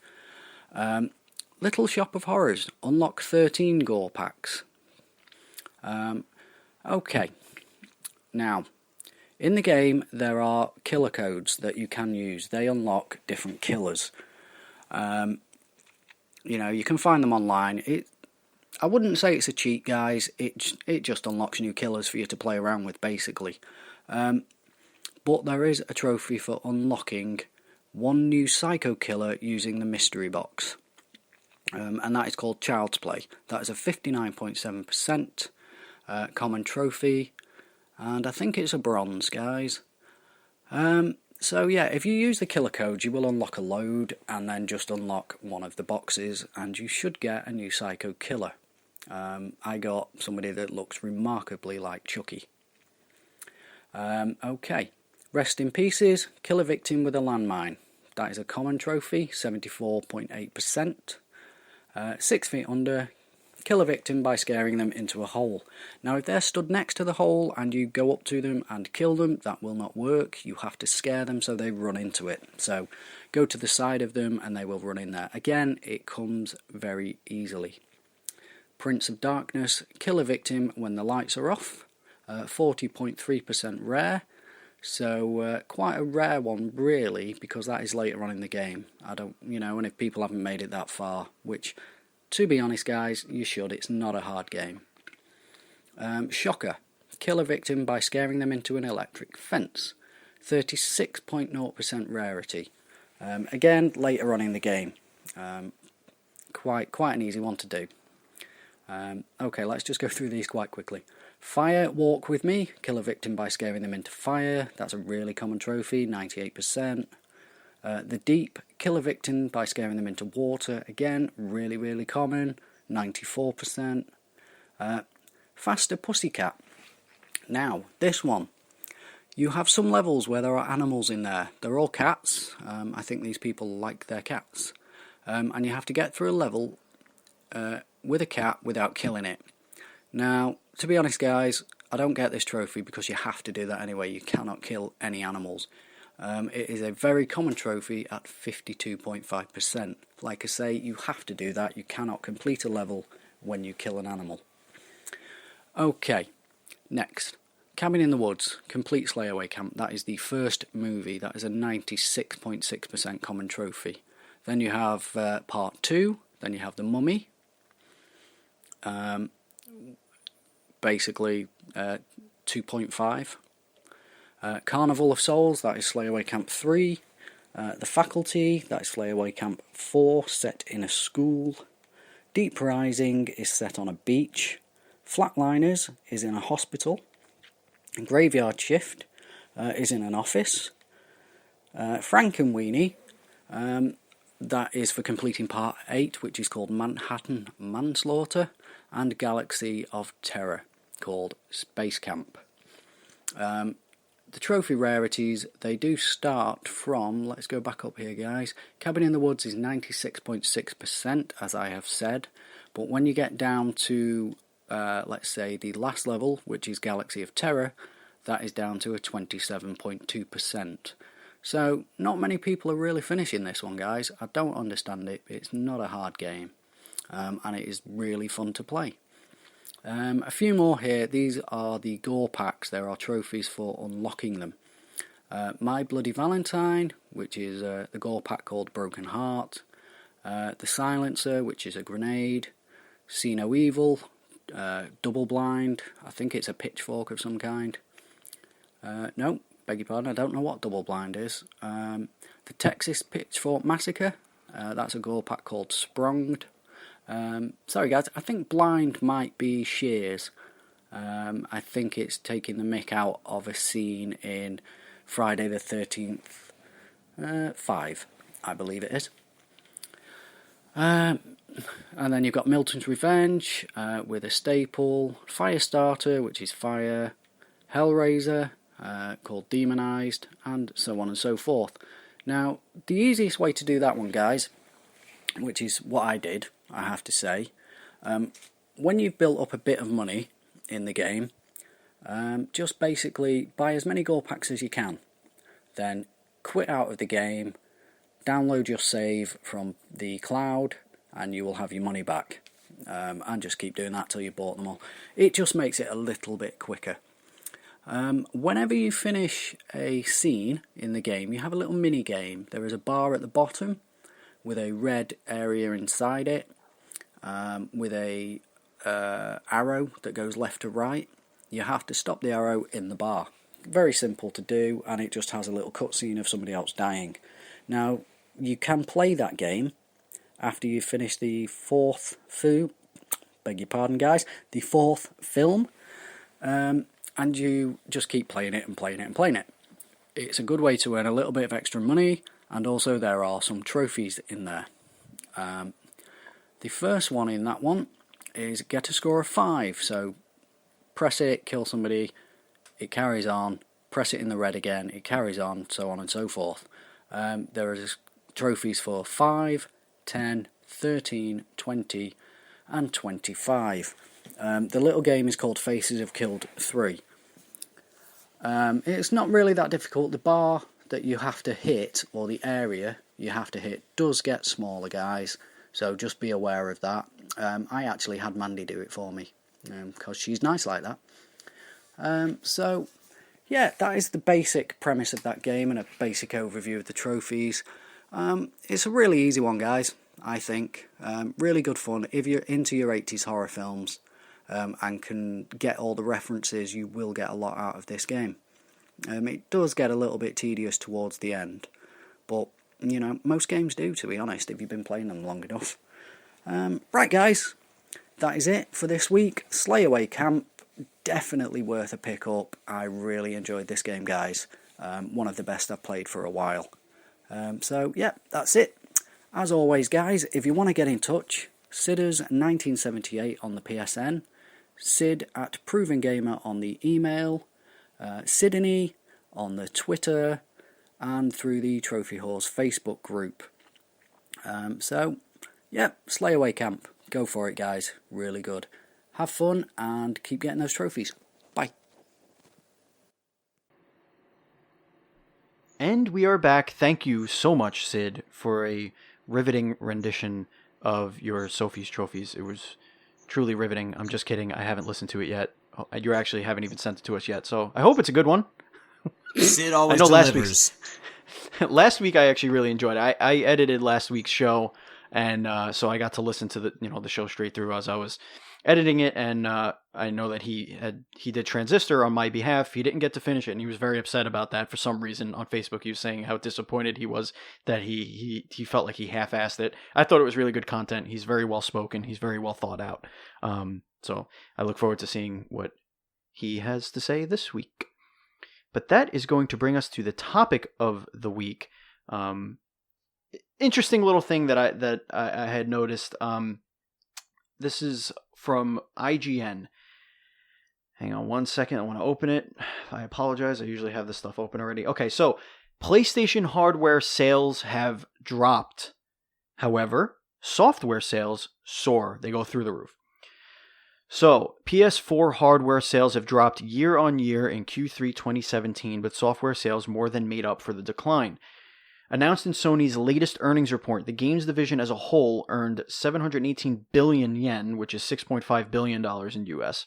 Little Shop of Horrors. Unlock 13 gore packs. Okay. Now, in the game, there are killer codes that you can use. They unlock different killers. You can find them online. I wouldn't say it's a cheat, guys. It just unlocks new killers for you to play around with, basically. But there is a trophy for unlocking 1 new psycho killer using the mystery box. And that is called Child's Play. That is a 59.7% common trophy. And I think it's a bronze, guys. So yeah, if you use the killer code, you will unlock a load and then just unlock one of the boxes, and you should get a new psycho killer. I got somebody that looks remarkably like Chucky. Okay, Rest in Pieces. Kill a victim with a landmine. That is a common trophy, 74.8%. 6 feet under. Kill a victim by scaring them into a hole. Now, if they're stood next to the hole and you go up to them and kill them, that will not work. You have to scare them so they run into it. So go to the side of them and they will run in there. Again, it comes very easily. Prince of Darkness. Kill a victim when the lights are off. 40.3% rare. So quite a rare one, really, because that is later on in the game. And if people haven't made it that far, which, to be honest, guys, you should. It's not a hard game. Shocker. kill a victim by scaring them into an electric fence. 36.0% rarity. Again, later on in the game. Quite an easy one to do. Okay, let's just go through these quite quickly. Fire, walk with me. Kill a victim by scaring them into fire. That's a really common trophy, 98%. The deep, kill a victim by scaring them into water. Again, really common, 94%. Faster pussycat. Now, this one. You have some levels where there are animals in there. They're all cats. I think these people like their cats. And you have to get through a level with a cat without killing it. Now, to be honest, guys, I don't get this trophy because you have to do that anyway. You cannot kill any animals. It is a very common trophy at 52.5%. Like I say, you have to do that. You cannot complete a level when you kill an animal. Okay, next. Cabin in the Woods, complete Slayaway Camp. That is the first movie. That is a 96.6% common trophy. Then you have part 2. Then you have The Mummy. Basically 2.5. Carnival of Souls, that is Slayaway Camp 3. The Faculty, that is Slayaway Camp 4, set in a school. Deep Rising is set on a beach. Flatliners is in a hospital. Graveyard Shift is in an office. Frankenweenie, that is for completing part 8, which is called Manhattan Manslaughter, and Galaxy of Terror, called Space Camp. The trophy rarities, they do start from, let's go back up here guys, Cabin in the Woods is 96.6%, as I have said, but when you get down to, let's say, the last level, which is Galaxy of Terror, that is down to a 27.2%. So, not many people are really finishing this one, guys. I don't understand it. It's not a hard game, and it is really fun to play. A few more here. These are the gore packs. There are trophies for unlocking them. My Bloody Valentine, which is the gore pack called Broken Heart. The Silencer, which is a grenade. See No Evil. Double Blind. I think it's a pitchfork of some kind. No, beg your pardon, I don't know what Double Blind is. The Texas Pitchfork Massacre. That's a gore pack called Sprunged. Sorry guys, I think blind might be Shears. I think it's taking the mick out of a scene in Friday the 13th 5, I believe it is. And then you've got Milton's Revenge with a staple, Firestarter, which is fire, Hellraiser, called Demonized, and so on and so forth. Now, the easiest way to do that one, guys, which is what I did, I have to say, when you've built up a bit of money in the game, just basically buy as many gore packs as you can, then quit out of the game, download your save from the cloud, and you will have your money back, and just keep doing that till you bought them all. It just makes it a little bit quicker. Whenever you finish a scene in the game, you have a little mini game. There is a bar at the bottom with a red area inside it, with a arrow that goes left to right. You have to stop the arrow in the bar. Very simple to do, and it just has a little cutscene of somebody else dying. Now, you can play that game after you finish the fourth film, and you just keep playing it and playing it and playing it. It's a good way to earn a little bit of extra money, and also there are some trophies in there. The first one in that one is get a score of 5, so press it, kill somebody, it carries on, press it in the red again, it carries on, so on and so forth. There are trophies for 5, 10, 13, 20 and 25. The little game is called Faces Have Killed 3. It's not really that difficult. The bar that you have to hit, or the area you have to hit, does get smaller, guys, so just be aware of that. I actually had Mandy do it for me, because she's nice like that. So, yeah, that is the basic premise of that game and a basic overview of the trophies. It's a really easy one, guys, I think. Really good fun if you're into your 80s horror films. and can get all the references, you will get a lot out of this game. It does get a little bit tedious towards the end, but, most games do, to be honest, if you've been playing them long enough. Right, guys, that is it for this week. Slayaway Camp, definitely worth a pick up. I really enjoyed this game, guys. One of the best I've played for a while. So, yeah, that's it. As always, guys, if you want to get in touch, Sidders1978 on the PSN, Sid at Proven Gamer on the email, Sydney on the Twitter, and through the Trophy Horse Facebook group. So, yeah, Slayaway Camp. Go for it, guys. Really good. Have fun and keep getting those trophies. Bye. And we are back. Thank you so much, Sid, for a riveting rendition of your Sophie's Trophies. It was truly riveting. I'm just kidding. I haven't listened to it yet. You actually haven't even sent it to us yet, so I hope it's a good one. Sid always delivers. Last week I actually really enjoyed it. I edited last week's show, and so I got to listen to the show straight through as I was editing it, and I know that he did Transistor on my behalf. He didn't get to finish it, and he was very upset about that for some reason. On Facebook, he was saying how disappointed he was that he felt like he half-assed it. I thought it was really good content. He's very well spoken. He's very well thought out. So I look forward to seeing what he has to say this week. But that is going to bring us to the topic of the week. Interesting little thing that I had noticed. This is from IGN. Hang on one second. I want to open it. I apologize. I usually have this stuff open already. Okay, so PlayStation hardware sales have dropped. However, software sales soar. They go through the roof. So, PS4 hardware sales have dropped year on year in Q3 2017, but software sales more than made up for the decline. Announced in Sony's latest earnings report, the games division as a whole earned 718 billion yen, which is $6.5 billion in US,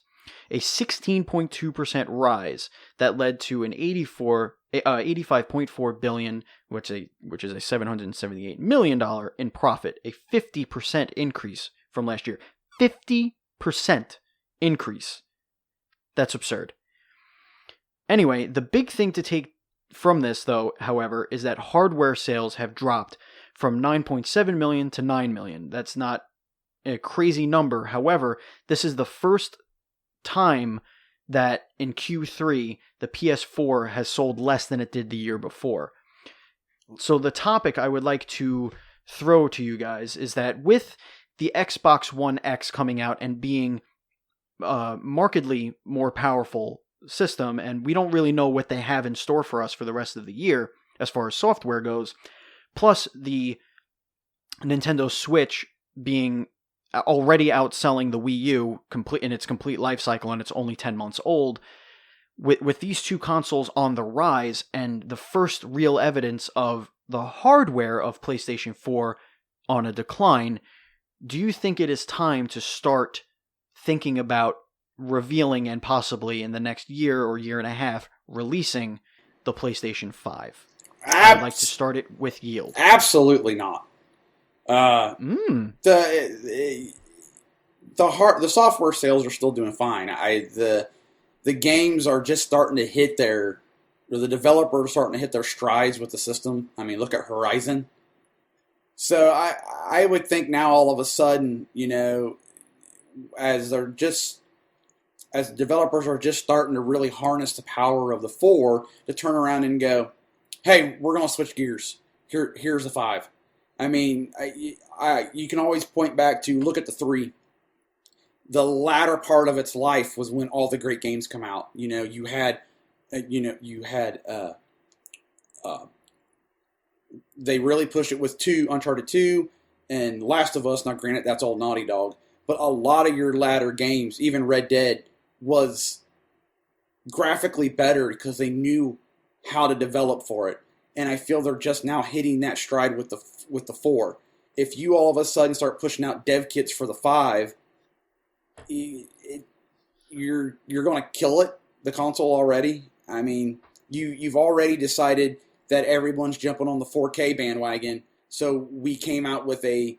a 16.2% rise that led to an 85.4 billion, which is a $778 million in profit, a 50% increase from last year. 50% increase. That's absurd. Anyway, the big thing to take from this, though, however, is that hardware sales have dropped from 9.7 million to 9 million. That's not a crazy number. However, this is the first time that in Q3 the PS4 has sold less than it did the year before. So the topic I would like to throw to you guys is that with the Xbox One X coming out and being markedly more powerful system, and we don't really know what they have in store for us for the rest of the year as far as software goes, plus the Nintendo Switch being already outselling the Wii U in its complete life cycle, and it's only 10 months old. With these two consoles on the rise and the first real evidence of the hardware of PlayStation 4 on a decline, do you think it is time to start thinking about revealing and possibly in the next year or year and a half releasing the PlayStation 5? I'd like to start it with yield. Absolutely not. The software sales are still doing fine. The games are just starting to hit the developers are starting to hit their strides with the system. I mean, look at Horizon. So I would think now all of a sudden, as developers are just starting to really harness the power of the 4 to turn around and go, hey, we're going to switch gears. Here's the 5. I mean, you can always point back to look at the 3. The latter part of its life was when all the great games come out. You had they really pushed it with Uncharted 2 and Last of Us. Now, granted, that's all Naughty Dog, but a lot of your latter games, even Red Dead, was graphically better because they knew how to develop for it. And I feel they're just now hitting that stride with the 4. If you all of a sudden start pushing out dev kits for the 5, you're going to kill it, the console already. I mean, you've already decided that everyone's jumping on the 4K bandwagon. So we came out with you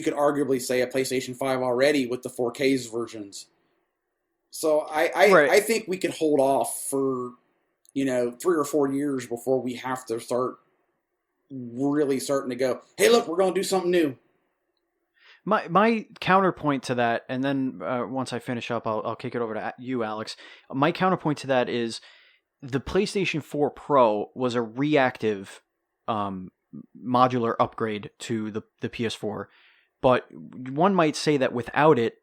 could arguably say a PlayStation 5 already with the 4K versions. So I think we could hold off for 3 or 4 years before we have to start really starting to go, hey, look, we're going to do something new. My counterpoint to that, and then once I finish up, I'll kick it over to you, Alex. My counterpoint to that is the PlayStation 4 Pro was a reactive modular upgrade to the PS4, but one might say that without it,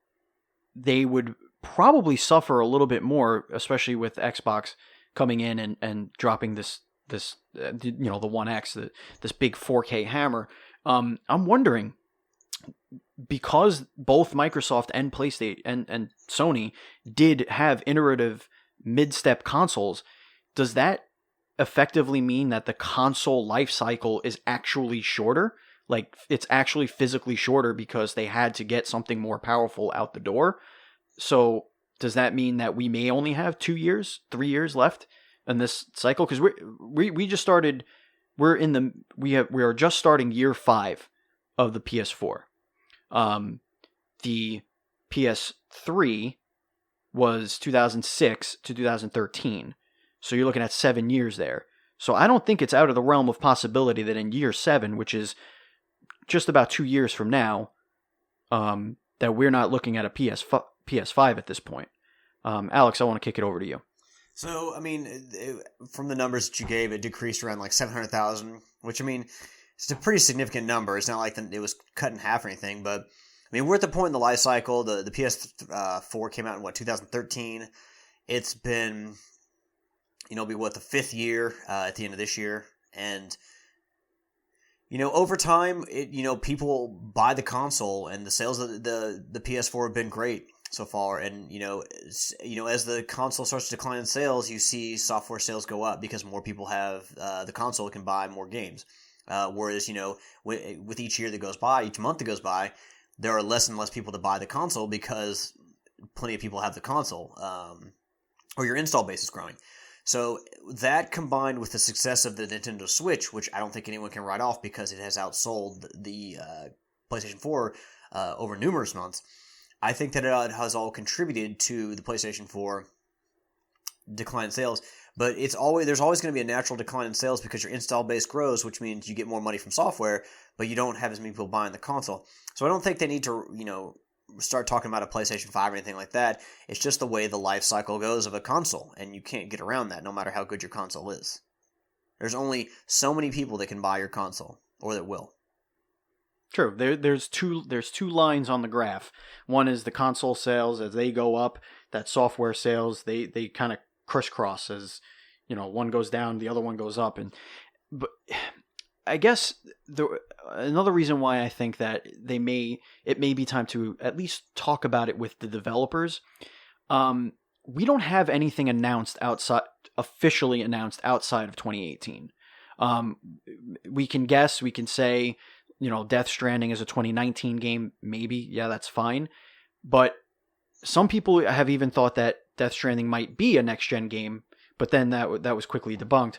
they would probably suffer a little bit more, especially with Xbox coming in and dropping this the One X, this big 4K hammer. I'm wondering, because both Microsoft and PlayStation and Sony did have iterative mid-step consoles, does that effectively mean that the console life cycle is actually shorter? Like, it's actually physically shorter because they had to get something more powerful out the door? So does that mean that we may only have 2 years, 3 years left in this cycle? Because we just started, we are just starting year 5 of the PS4. The PS3 was 2006 to 2013. So you're looking at 7 years there. So I don't think it's out of the realm of possibility that in year 7, which is just about 2 years from now, that we're not looking at a PS5 at this point. Alex, I want to kick it over to you. So, I mean, from the numbers that you gave, it decreased around like 700,000, which, I mean, it's a pretty significant number. It's not like it was cut in half or anything, but, I mean, we're at the point in the life cycle. The PS4 came out in, 2013? It's been, it'll be, the 5th year at the end of this year, and over time, people buy the console, and the sales of the PS4 have been great so far. And as the console starts to decline in sales, you see software sales go up because more people have the console, can buy more games. Whereas with each year that goes by, each month that goes by, there are less and less people to buy the console because plenty of people have the console, or your install base is growing. So that, combined with the success of the Nintendo Switch, which I don't think anyone can write off because it has outsold the PlayStation 4 over numerous months, I think that it has all contributed to the PlayStation 4 decline in sales. But there's always going to be a natural decline in sales because your install base grows, which means you get more money from software, but you don't have as many people buying the console. So I don't think they need to, start talking about a PlayStation 5 or anything like that. It's just the way the life cycle goes of a console, and you can't get around that no matter how good your console is. There's only so many people that can buy your console, or that will. True. There's two lines on the graph. One is the console sales. As they go up, that software sales, they kind of crisscross. As one goes down, the other one goes up. But I guess another reason why I think that it may be time to at least talk about it with the developers. We don't have anything officially announced outside of 2018. We can guess. We can say, Death Stranding is a 2019 game. Maybe, yeah, that's fine. But some people have even thought that Death Stranding might be a next-gen game, but then that was quickly debunked.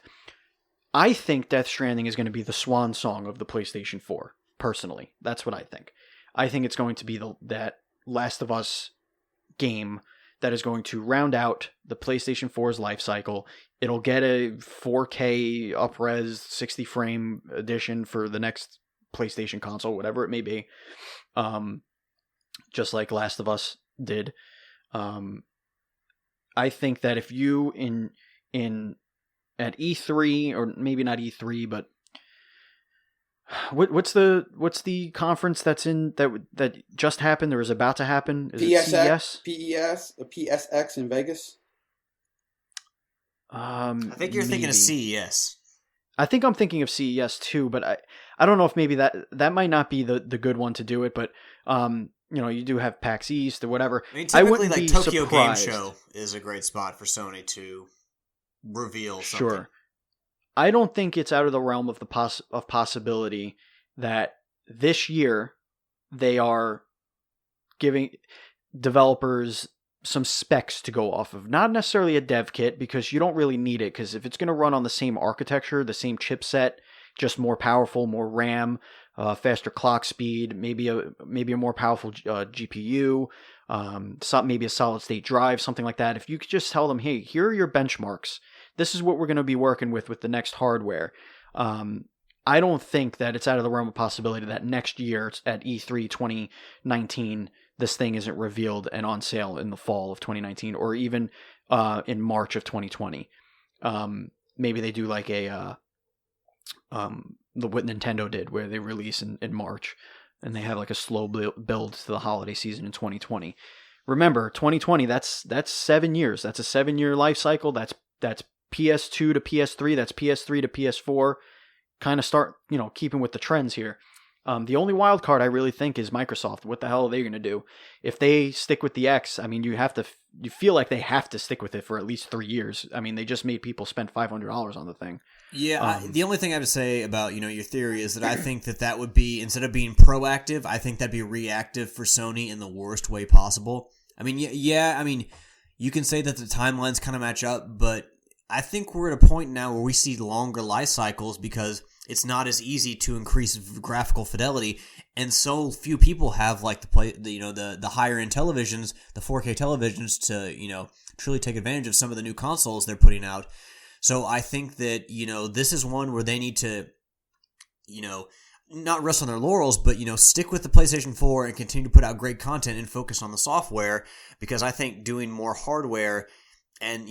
I think Death Stranding is going to be the swan song of the PlayStation 4, personally. That's what I think. I think it's going to be that Last of Us game that is going to round out the PlayStation 4's life cycle. It'll get a 4K up-res 60-frame edition for the next PlayStation console, whatever it may be, just like Last of Us did. I think that if you at E3, or maybe not E3, but what's the conference that just happened or is about to happen? Is PSX, it CES? PSX in Vegas. I think you're thinking of CES. I think I'm thinking of CES too, but I don't know if maybe that might not be the good one to do it, but you do have PAX East or whatever. I mean, typically, like Tokyo surprised. Game Show is a great spot for Sony to reveal something. Sure. I don't think it's out of the realm of possibility that this year they are giving developers some specs to go off of. Not necessarily a dev kit, because you don't really need it, because if it's going to run on the same architecture, the same chipset, just more powerful, more RAM, faster clock speed, maybe a more powerful GPU, maybe a solid state drive, something like that. If you could just tell them, hey, here are your benchmarks. This is what we're going to be working with the next hardware. I don't think that it's out of the realm of possibility that next year at E3 2019, this thing isn't revealed and on sale in the fall of 2019, or even in March of 2020. Maybe they do like what Nintendo did, where they release in March, and they have like a slow build to the holiday season in 2020. Remember, 2020, that's 7 years. That's a 7-year life cycle. That's PS2 to PS3. That's PS3 to PS4. Kind of start, keeping with the trends here. The only wild card I really think is Microsoft. What the hell are they going to do? If they stick with the X, I mean, you feel like they have to stick with it for at least 3 years. I mean, they just made people spend $500 on the thing. Yeah, the only thing I have to say about, your theory is that I think that would be, instead of being proactive, I think that'd be reactive for Sony in the worst way possible. I mean, you can say that the timelines kind of match up, but I think we're at a point now where we see longer life cycles because it's not as easy to increase graphical fidelity, and so few people have like the higher end televisions, the 4K televisions, to truly take advantage of some of the new consoles they're putting out. So I think that this is one where they need to not rest on their laurels, but stick with the PlayStation 4 and continue to put out great content and focus on the software, because I think doing more hardware and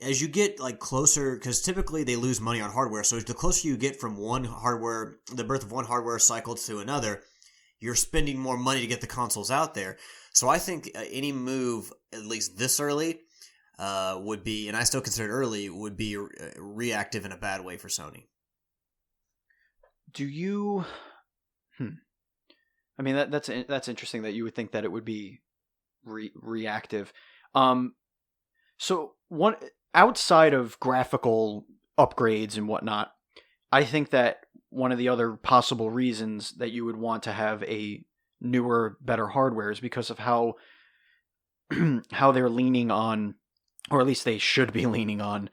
as you get like closer, because typically they lose money on hardware, so the closer you get from the birth of one hardware cycle to another, you're spending more money to get the consoles out there. So I think any move, at least this early, would be, and I still consider it early, would be reactive in a bad way for Sony. Do you? I mean, that's interesting that you would think that it would be reactive. So one, outside of graphical upgrades and whatnot, I think that one of the other possible reasons that you would want to have a newer, better hardware is because of how they're leaning on, or at least they should be leaning on,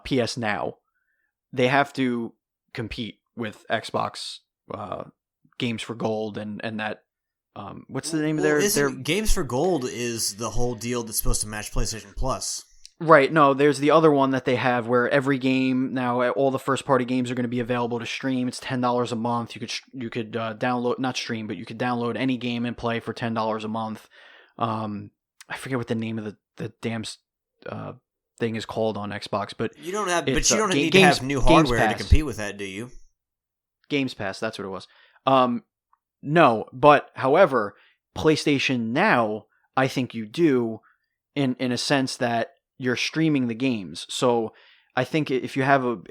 PS Now. They have to compete with Xbox Games for Gold and that. What's the name of their Games for Gold is the whole deal that's supposed to match PlayStation Plus. Right. No, there's the other one that they have where every game now, all the first party games are going to be available to stream. It's $10 a month. You could download, not stream, but you could download any game and play for $10 a month. I forget what the name of the damn thing is called on Xbox, but you don't need to have new hardware to compete with that, do you? Games Pass, that's what it was. No, but however, PlayStation Now, I think you do in a sense that you're streaming the games. So I think if you have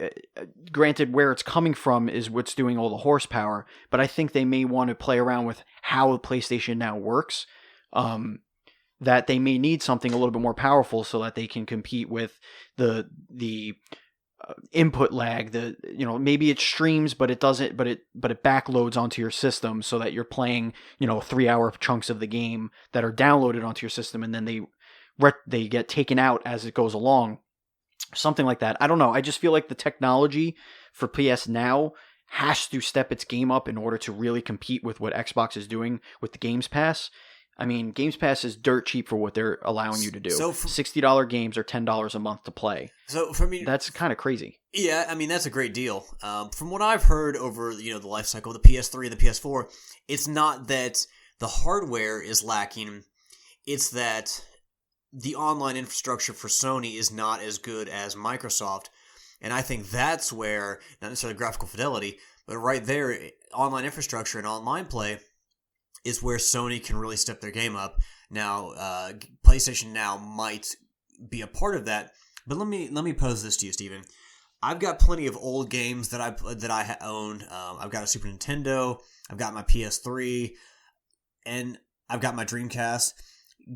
granted where it's coming from is what's doing all the horsepower, but I think they may want to play around with how PlayStation Now works. That they may need something a little bit more powerful so that they can compete with the input lag. Maybe it streams, but it doesn't. But it backloads onto your system so that you're playing 3-hour chunks of the game that are downloaded onto your system, and then they get taken out as it goes along. Something like that. I don't know. I just feel like the technology for PS Now has to step its game up in order to really compete with what Xbox is doing with the Games Pass. I mean, Games Pass is dirt cheap for what they're allowing you to do. So $60 games are $10 a month to play. So for me, that's kind of crazy. Yeah, I mean, that's a great deal. From what I've heard over the life cycle of the PS3 and the PS4, it's not that the hardware is lacking. It's that the online infrastructure for Sony is not as good as Microsoft. And I think that's where, not necessarily graphical fidelity, but right there, online infrastructure and online play is where Sony can really step their game up. Now, PlayStation Now might be a part of that, but let me pose this to you, Steven. I've got plenty of old games that I own. I've got a Super Nintendo, I've got my PS3, and I've got my Dreamcast.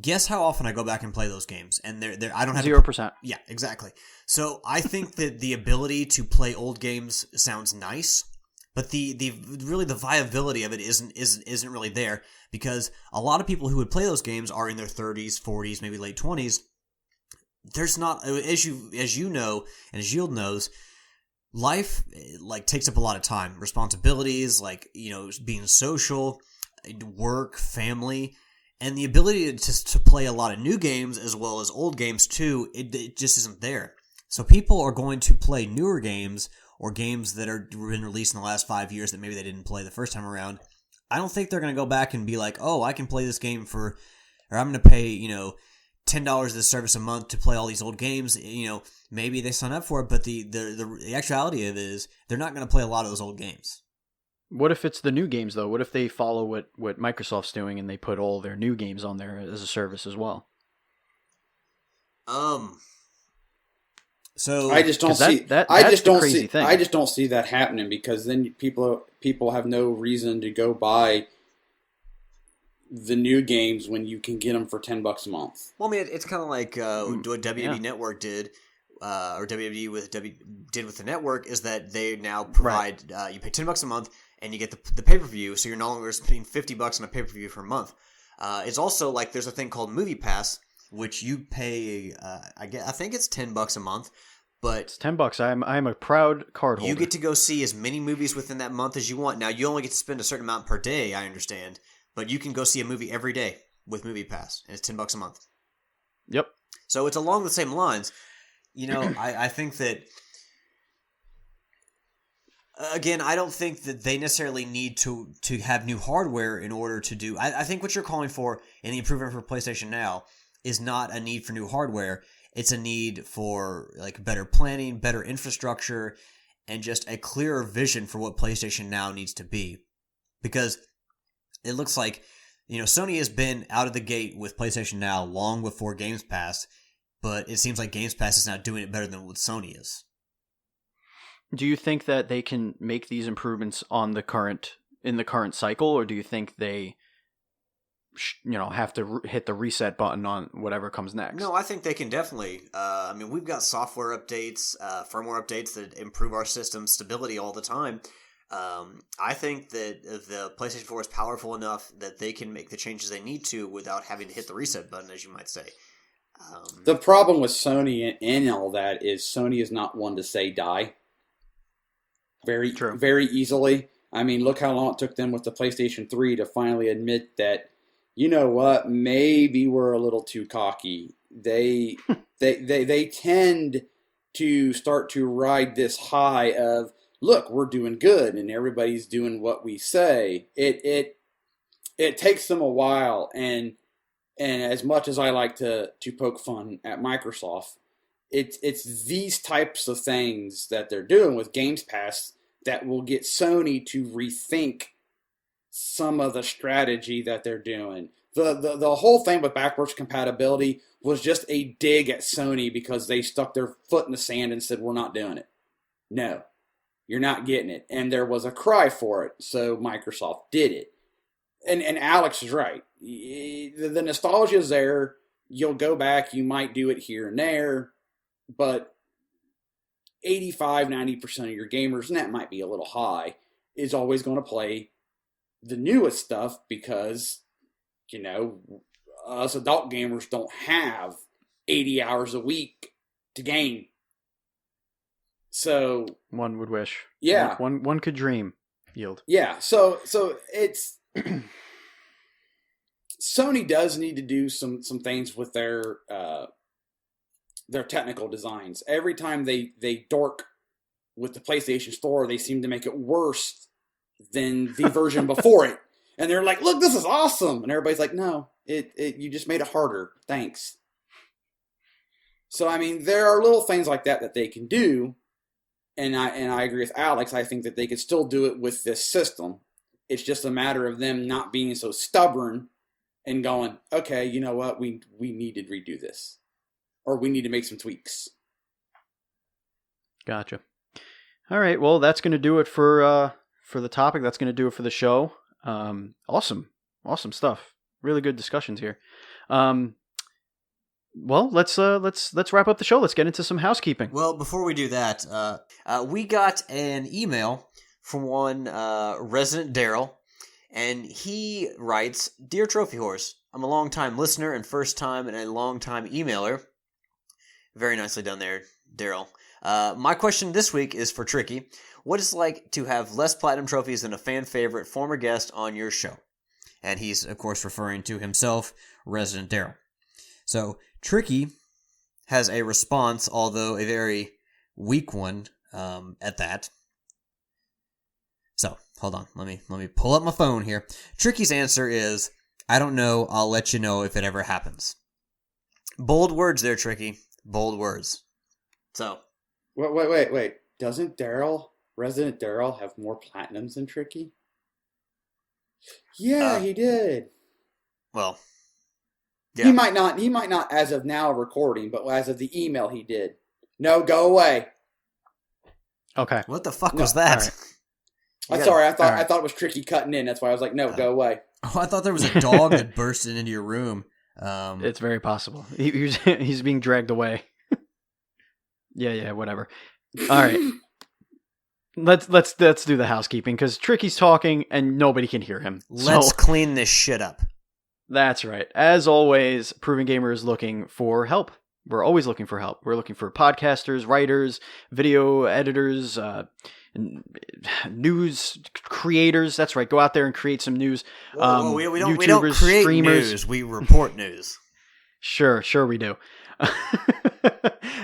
Guess how often I go back and play those games? And I don't have 0%. Yeah, exactly. So I think that the ability to play old games sounds nice. But the viability of it isn't really there, because a lot of people who would play those games are in their 30s, 40s, maybe late 20s. There's not, as you know, and as Yield knows, life like takes up a lot of time, responsibilities, like, you know, being social, work, family, and the ability to play a lot of new games as well as old games too, it just isn't there. So people are going to play newer games or games that are been released in the last 5 years that maybe they didn't play the first time around. I don't think they're going to go back and be like, oh, I can play this game or I'm going to pay, you know, $10 this service a month to play all these old games. You know, maybe they sign up for it, but the actuality of it is they're not going to play a lot of those old games. What if it's the new games, though? What if they follow what Microsoft's doing and they put all their new games on there as a service as well? So I just don't see that. I just don't crazy see. thing. I just don't see that happening, because then people have no reason to go buy the new games when you can get them for $10 a month. Well, I mean, it's kind of like what WWE Network did, or WWE did with the network, is that they now provide you pay $10 a month and you get the pay per view, so you're no longer spending $50 on a pay per view for a month. It's also like there's a thing called Movie Pass, which you pay. I think it's $10 a month, but it's $10. I'm a proud card holder. You get to go see as many movies within that month as you want. Now you only get to spend a certain amount per day, I understand, but you can go see a movie every day with Movie Pass, and it's $10 a month. Yep. So it's along the same lines. You know, I think that. Again, I don't think that they necessarily need to have new hardware in order to do. I think what you're calling for in the improvement for PlayStation Now is not a need for new hardware. It's a need for like better planning, better infrastructure, and just a clearer vision for what PlayStation Now needs to be. Because it looks like, you know, Sony has been out of the gate with PlayStation Now long before Games Pass, but it seems like Games Pass is not doing it better than what Sony is. Do you think that they can make these improvements in the current cycle, or do you think they, have to hit the reset button on whatever comes next? No, I think they can definitely. I mean, we've got software updates, firmware updates that improve our system stability all the time. I think that the PlayStation 4 is powerful enough that they can make the changes they need to without having to hit the reset button, as you might say. The problem with Sony and all that is Sony is not one to say die very easily. I mean, look how long it took them with the PlayStation 3 to finally admit that, you know what, maybe we're a little too cocky. They tend to start to ride this high of, look, we're doing good and everybody's doing what we say. It takes them a while, and as much as I like to poke fun at Microsoft, it's these types of things that they're doing with Games Pass that will get Sony to rethink some of the strategy that they're doing. The whole thing with backwards compatibility was just a dig at Sony because they stuck their foot in the sand and said, we're not doing it. No, you're not getting it. And there was a cry for it, so Microsoft did it. And Alex is right. The nostalgia is there. You'll go back. You might do it here and there. But 85-90% of your gamers, and that might be a little high, is always going to play the newest stuff because, us adult gamers don't have 80 hours a week to game. So one would wish. Yeah. One could dream. Yield. Yeah. So it's Sony does need to do some things with their technical designs. Every time they dork with the PlayStation Store, they seem to make it worse than the version before it. And they're like, look, this is awesome. And everybody's like, no, you just made it harder. Thanks. So, I mean, there are little things like that they can do. And I agree with Alex. I think that they could still do it with this system. It's just a matter of them not being so stubborn and going, okay, you know what? We need to redo this. Or we need to make some tweaks. Gotcha. All right. Well, that's going to do it for the topic. That's going to do it for the show. Awesome stuff. Really good discussions here. Well, let's wrap up the show. Let's get into some housekeeping. Well, before we do that, we got an email from one resident Daryl, and he writes, "Dear Trophy Horse, I'm a long-time listener and first-time and a long-time emailer." Very nicely done there, Daryl. My question this week is for Tricky. What is it like to have less platinum trophies than a fan favorite former guest on your show? And he's, of course, referring to himself, Resident Daryl. So, Tricky has a response, although a very weak one at that. So, hold on. Let me pull up my phone here. Tricky's answer is, I don't know. I'll let you know if it ever happens. Bold words there, Tricky. Bold words. So. Wait. Doesn't Resident Daryl have more platinums than Tricky? Yeah, he did. Well, yeah. He might not as of now recording, but as of the email he did. No, go away. Okay. What the fuck was that? Right. I'm sorry, I thought it was Tricky cutting in. That's why I was like, no, go away. Oh, I thought there was a dog that bursted into your room. It's very possible. He's being dragged away. Yeah, whatever. All right. Let's do the housekeeping because Tricky's talking and nobody can hear him. Let's clean this shit up. That's right. As always, Proven Gamer is looking for help. We're always looking for help. We're looking for podcasters, writers, video editors, news creators. That's right. Go out there and create some news. We don't create streamers. News. We report news. Sure we do.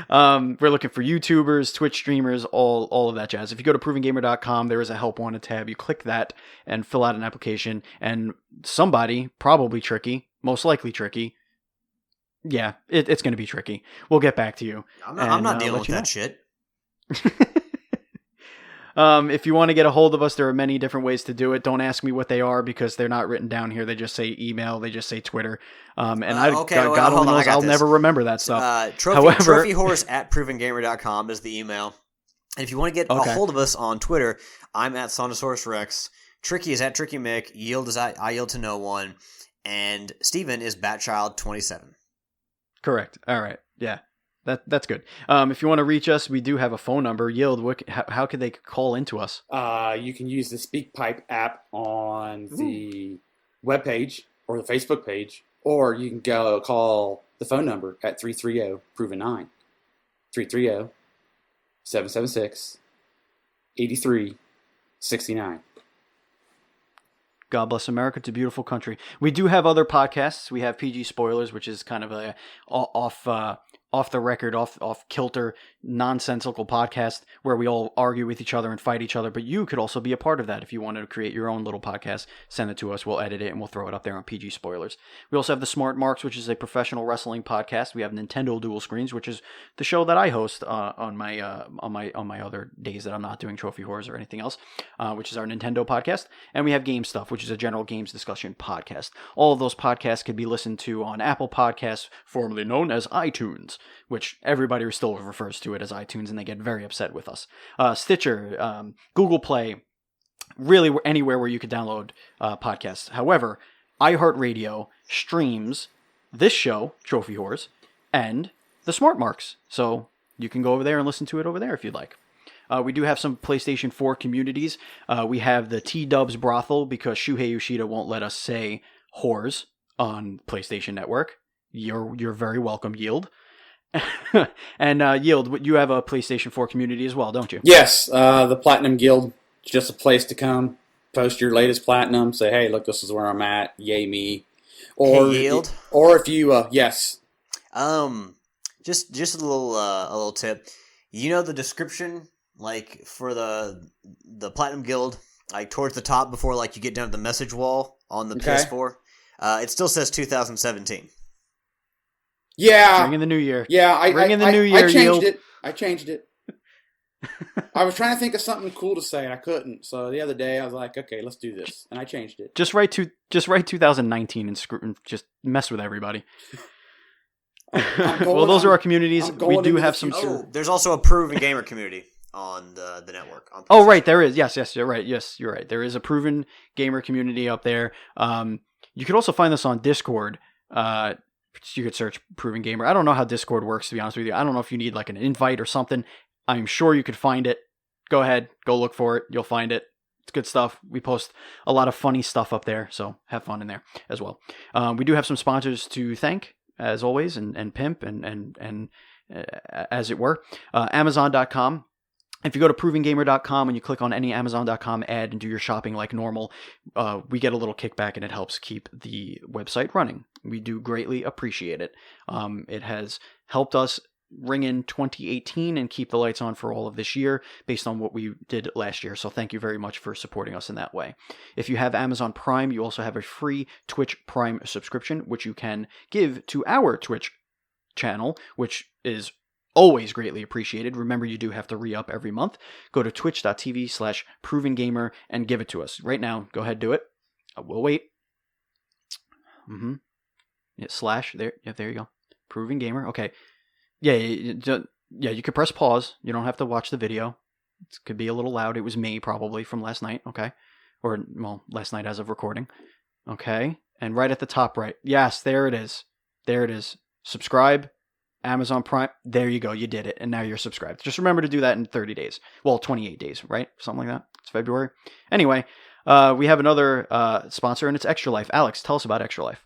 We're looking for YouTubers, Twitch streamers, all of that jazz. If you go to provengamer.com, there is a help wanted tab. You click that and fill out an application, and somebody, probably Tricky, most likely Tricky. Yeah, it's going to be Tricky. We'll get back to you. I'm not dealing with that shit. If you want to get a hold of us, there are many different ways to do it. Don't ask me what they are because they're not written down here. They just say email. They just say Twitter. God only knows I'll never remember that stuff. Trophyhorse at provengamer.com is the email. And if you want to get a hold of us on Twitter, I'm at Sonosaurus Rex. Tricky is at Tricky Mick. Yield is at I Yield to No One. And Steven is Batchild27. Correct. All right. Yeah. That's good. If you want to reach us, we do have a phone number. Yield, how could they call into us? You can use the SpeakPipe app on the webpage or the Facebook page, or you can go call the phone number at 330-PROVEN9. 330-776-8369. God bless America. It's a beautiful country. We do have other podcasts. We have PG Spoilers, which is kind of a off the record, off kilter, nonsensical podcast where we all argue with each other and fight each other. But you could also be a part of that if you wanted to create your own little podcast. Send it to us. We'll edit it and we'll throw it up there on PG Spoilers. We also have the Smart Marks, which is a professional wrestling podcast. We have Nintendo Dual Screens, which is the show that I host on my other days that I'm not doing Trophy Horrors or anything else, which is our Nintendo podcast. And we have Game Stuff, which is a general games discussion podcast. All of those podcasts can be listened to on Apple Podcasts, formerly known as iTunes, which everybody still refers to it as iTunes, and they get very upset with us. Stitcher, Google Play, really anywhere where you could download podcasts. However, iHeartRadio streams this show, Trophy Whores, and the Smart Marks. So you can go over there and listen to it over there if you'd like. We do have some PlayStation 4 communities. We have the T-Dubs brothel because Shuhei Yoshida won't let us say whores on PlayStation Network. You're very welcome, Yield. And Yield, you have a PlayStation 4 community as well, don't you? Yes, the Platinum Guild, just a place to come, post your latest platinum, say, hey, look, this is where I'm at, yay me. Or hey, Yield. Or if you, yes. Just a little tip. You know the description, like for the Platinum Guild, like towards the top before like you get down to the message wall on the PS4, it still says 2017. Yeah. Bring in the new year. Yeah, I Yield. I changed it. I was trying to think of something cool to say and I couldn't. So the other day I was like, okay, let's do this, and I changed it. Just write 2019 and just mess with everybody. Well, those are our communities. We do have some. There's also a Proven Gamer community on the network. Right, there is. Yes, you're right. Yes, you're right. There is a Proven Gamer community up there. You could also find this on Discord. You could search Proven Gamer. I don't know how Discord works, to be honest with you. I don't know if you need like an invite or something. I'm sure you could find it. Go ahead, go look for it. You'll find it. It's good stuff. We post a lot of funny stuff up there, so have fun in there as well. We do have some sponsors to thank, as always, and pimp and as it were. Amazon.com. If you go to provinggamer.com and you click on any Amazon.com ad and do your shopping like normal, we get a little kickback and it helps keep the website running. We do greatly appreciate it. It has helped us ring in 2018 and keep the lights on for all of this year based on what we did last year. So thank you very much for supporting us in that way. If you have Amazon Prime, you also have a free Twitch Prime subscription, which you can give to our Twitch channel, which is always greatly appreciated. Remember, you do have to re-up every month. Go to twitch.tv/provengamer and give it to us. Right now, go ahead, do it. We'll wait. Yeah, / there. Yeah, there you go. Proven Gamer. Okay. Yeah, you could press pause. You don't have to watch the video. It could be a little loud. It was me, probably, from last night. Okay. Or, well, last night as of recording. Okay. And right at the top right. Yes, there it is. There it is. Subscribe. Amazon Prime. There you go. You did it. And now you're subscribed. Just remember to do that in 30 days. Well, 28 days, right? Something like that. It's February. Anyway, we have another sponsor, and it's Extra Life. Alex, tell us about Extra Life.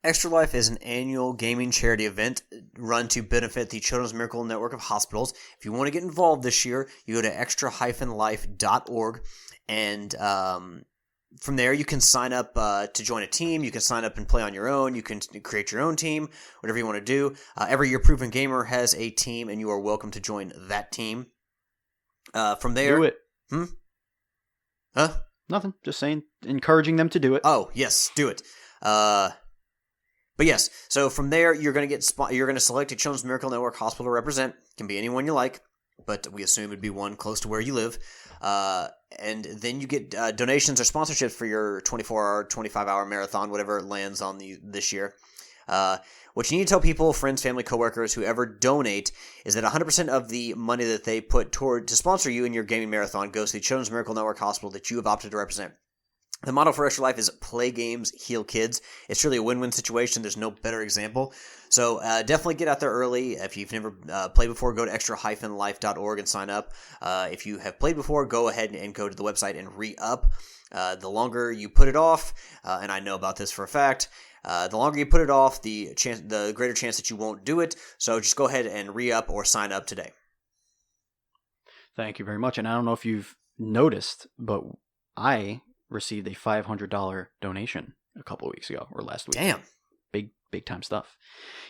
Extra Life is an annual gaming charity event run to benefit the Children's Miracle Network of Hospitals. If you want to get involved this year, you go to extra-life.org, and from there you can sign up to join a team. You can sign up and play on your own. You can create your own team, whatever you want to do. Every year, Proven Gamer has a team, and you are welcome to join that team. From there... Do it. Huh? Nothing. Just saying, encouraging them to do it. Oh, yes, do it. But yes, so from there you're going to select a Children's Miracle Network hospital to represent. It can be anyone you like, but we assume it'd be one close to where you live. And then you get donations or sponsorships for your 24-hour, 25-hour marathon, whatever it lands on this year. What you need to tell people, friends, family, coworkers, whoever donate, is that 100% of the money that they put toward to sponsor you in your gaming marathon goes to the Children's Miracle Network hospital that you have opted to represent. The motto for Extra Life is play games, heal kids. It's really a win-win situation. There's no better example. So definitely get out there early. If you've never played before, go to extra-life.org and sign up. If you have played before, go ahead and go to the website and re-up. The longer you put it off, and I know about this for a fact, the longer you put it off, the greater chance that you won't do it. So just go ahead and re-up or sign up today. Thank you very much. And I don't know if you've noticed, but I received a $500 donation a couple of weeks ago or last week. Damn. Big time stuff.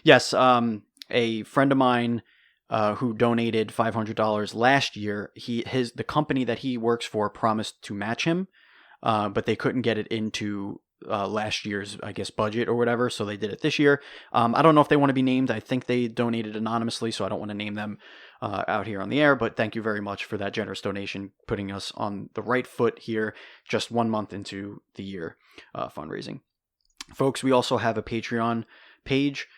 Yes, a friend of mine who donated $500 last year, the company that he works for promised to match him, but they couldn't get it into last year's, I guess, budget or whatever, so they did it this year. I don't know if they want to be named. I think they donated anonymously, so I don't want to name them out here on the air, but thank you very much for that generous donation, putting us on the right foot here just 1 month into the year fundraising. Folks, we also have a Patreon page.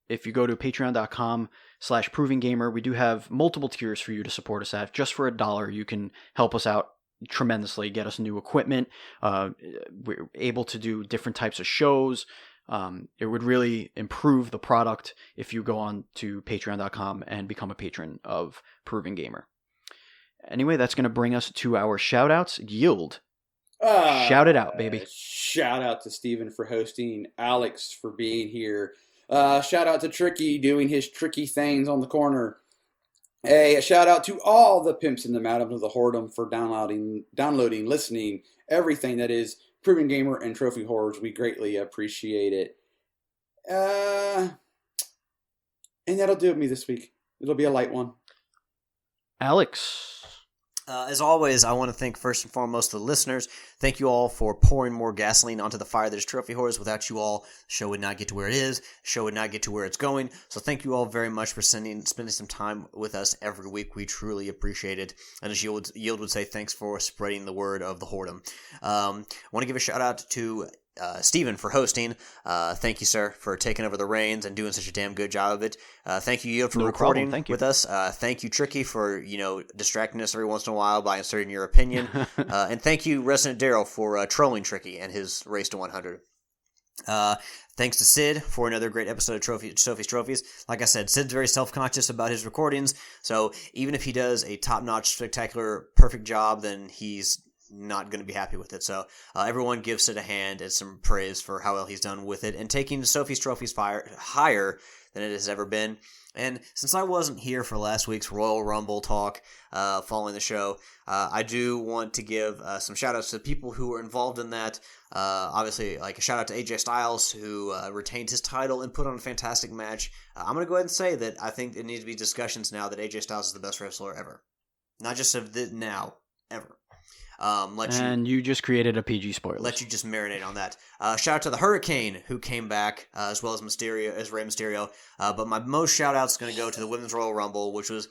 If you go to patreon.com/provinggamer, we do have multiple tiers for you to support us at. Just for $1, you can help us out tremendously, get us new equipment. We're able to do different types of shows. It would really improve the product if you go on to patreon.com and become a patron of Proven Gamer. Anyway, that's going to bring us to our shout-outs. Yield. Shout it out, baby. Shout out to Steven for hosting, Alex for being here. Shout out to Tricky doing his tricky things on the corner. Hey, a shout out to all the pimps and the madams of the whoredom for downloading, listening, everything that is Proven Gamer and Trophy Horrors. We greatly appreciate it. And that'll do it with me this week. It'll be a light one. Alex. As always, I want to thank first and foremost the listeners. Thank you all for pouring more gasoline onto the fire that is Trophy Horrors. Without you all, the show would not get to where it is. The show would not get to where it's going. So thank you all very much for spending some time with us every week. We truly appreciate it. And as Yield would say, thanks for spreading the word of the whoredom. I want to give a shout out to Steven for hosting. Thank you, sir, for taking over the reins and doing such a damn good job of it. Thank you, Yield, for recording with us. Thank you, Tricky, for distracting us every once in a while by inserting your opinion. And thank you, Resident Daryl, for trolling Tricky and his race to 100. Thanks to Sid for another great episode of Sophie's Trophies. Like I said, Sid's very self-conscious about his recordings, so even if he does a top-notch, spectacular, perfect job, then he's not going to be happy with it. So everyone give Sid a hand and some praise for how well he's done with it and taking Sophie's trophies higher than it has ever been. And since I wasn't here for last week's Royal Rumble talk following the show, I do want to give some shout-outs to people who were involved in that. Obviously, like a shout-out to AJ Styles, who retained his title and put on a fantastic match. I'm going to go ahead and say that I think it needs to be discussions now that AJ Styles is the best wrestler ever. Not just of the now, ever. You just created a PG spoiler. Let you just marinate on that. Shout out to the Hurricane, who came back, as well as Rey Mysterio. But my most shout out is going to go to the Women's Royal Rumble, which was,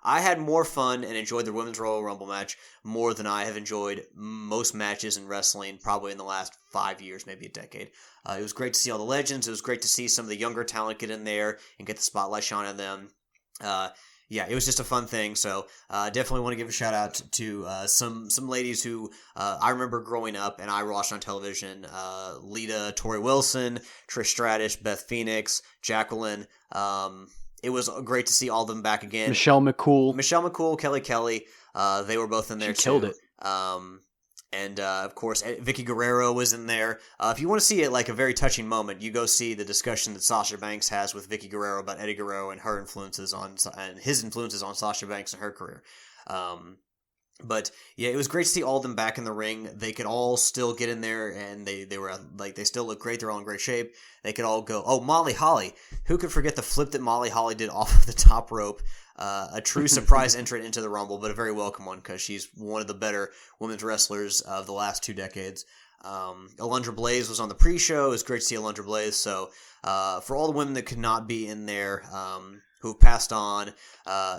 I had more fun and enjoyed the Women's Royal Rumble match more than I have enjoyed most matches in wrestling, probably in the last 5 years, maybe a decade. It was great to see all the legends. It was great to see some of the younger talent get in there and get the spotlight shone on them. Yeah, it was just a fun thing, so definitely want to give a shout-out to some ladies who I remember growing up and I watched on television. Lita, Tori Wilson, Trish Stratus, Beth Phoenix, Jacqueline. It was great to see all of them back again. Michelle McCool, Kelly. They were both in there, too. She killed it. And, of course, Vicky Guerrero was in there. If you want to see it like a very touching moment, you go see the discussion that Sasha Banks has with Vicky Guerrero about Eddie Guerrero and her influences and his influences on Sasha Banks and her career. But yeah, it was great to see all of them back in the ring. They could all still get in there, and they were like, they still look great. They're all in great shape. They could all go. Oh, Molly Holly! Who could forget the flip that Molly Holly did off of the top rope? A true surprise entrant into the Rumble, but a very welcome one because she's one of the better women's wrestlers of the last 2 decades. Alundra Blaze was on the pre-show. It was great to see Alundra Blaze. So for all the women that could not be in there, who've passed on,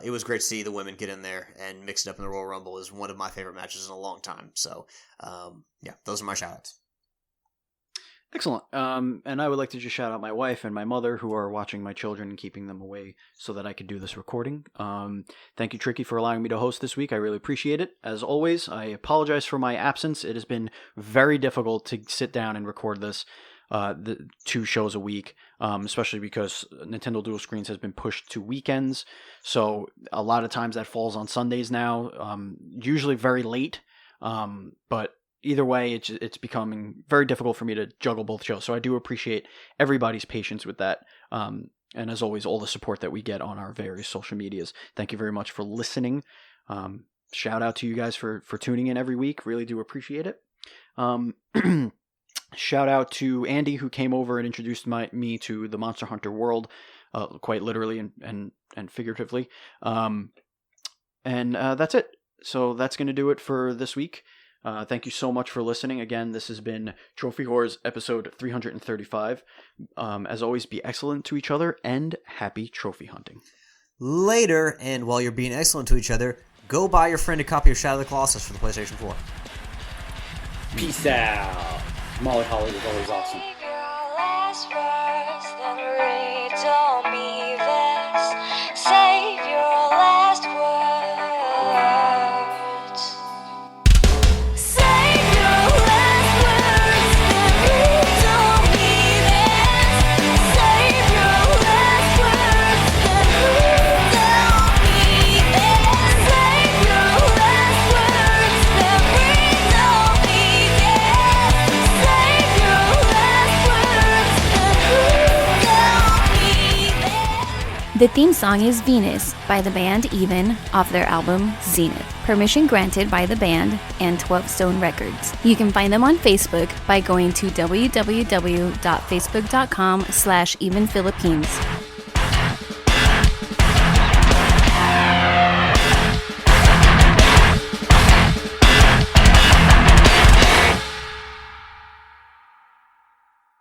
it was great to see the women get in there and mix it up in the Royal Rumble. Is one of my favorite matches in a long time. So yeah, those are my shout-outs. Excellent. And I would like to just shout out my wife and my mother who are watching my children and keeping them away so that I could do this recording. Thank you, Tricky, for allowing me to host this week. I really appreciate it. As always, I apologize for my absence. It has been very difficult to sit down and record this, the 2 shows a week, especially because Nintendo Dual Screens has been pushed to weekends. So a lot of times that falls on Sundays now, usually very late, but either way, it's becoming very difficult for me to juggle both shows. So I do appreciate everybody's patience with that. And as always, all the support that we get on our various social medias. Thank you very much for listening. Shout out to you guys for tuning in every week. Really do appreciate it. Shout out to Andy, who came over and introduced me to the Monster Hunter world, quite literally and figuratively. And that's it. So that's going to do it for this week. Thank you so much for listening. Again, this has been Trophy Whores episode 335. As always, be excellent to each other and happy trophy hunting. Later, and while you're being excellent to each other, go buy your friend a copy of Shadow of the Colossus for the PlayStation 4. Peace out. Molly Holly was always awesome. Save your last words. The theme song is Venus by the band Even off their album Zenith. Permission granted by the band and 12 Stone Records. You can find them on Facebook by going to www.facebook.com/evenphilippines.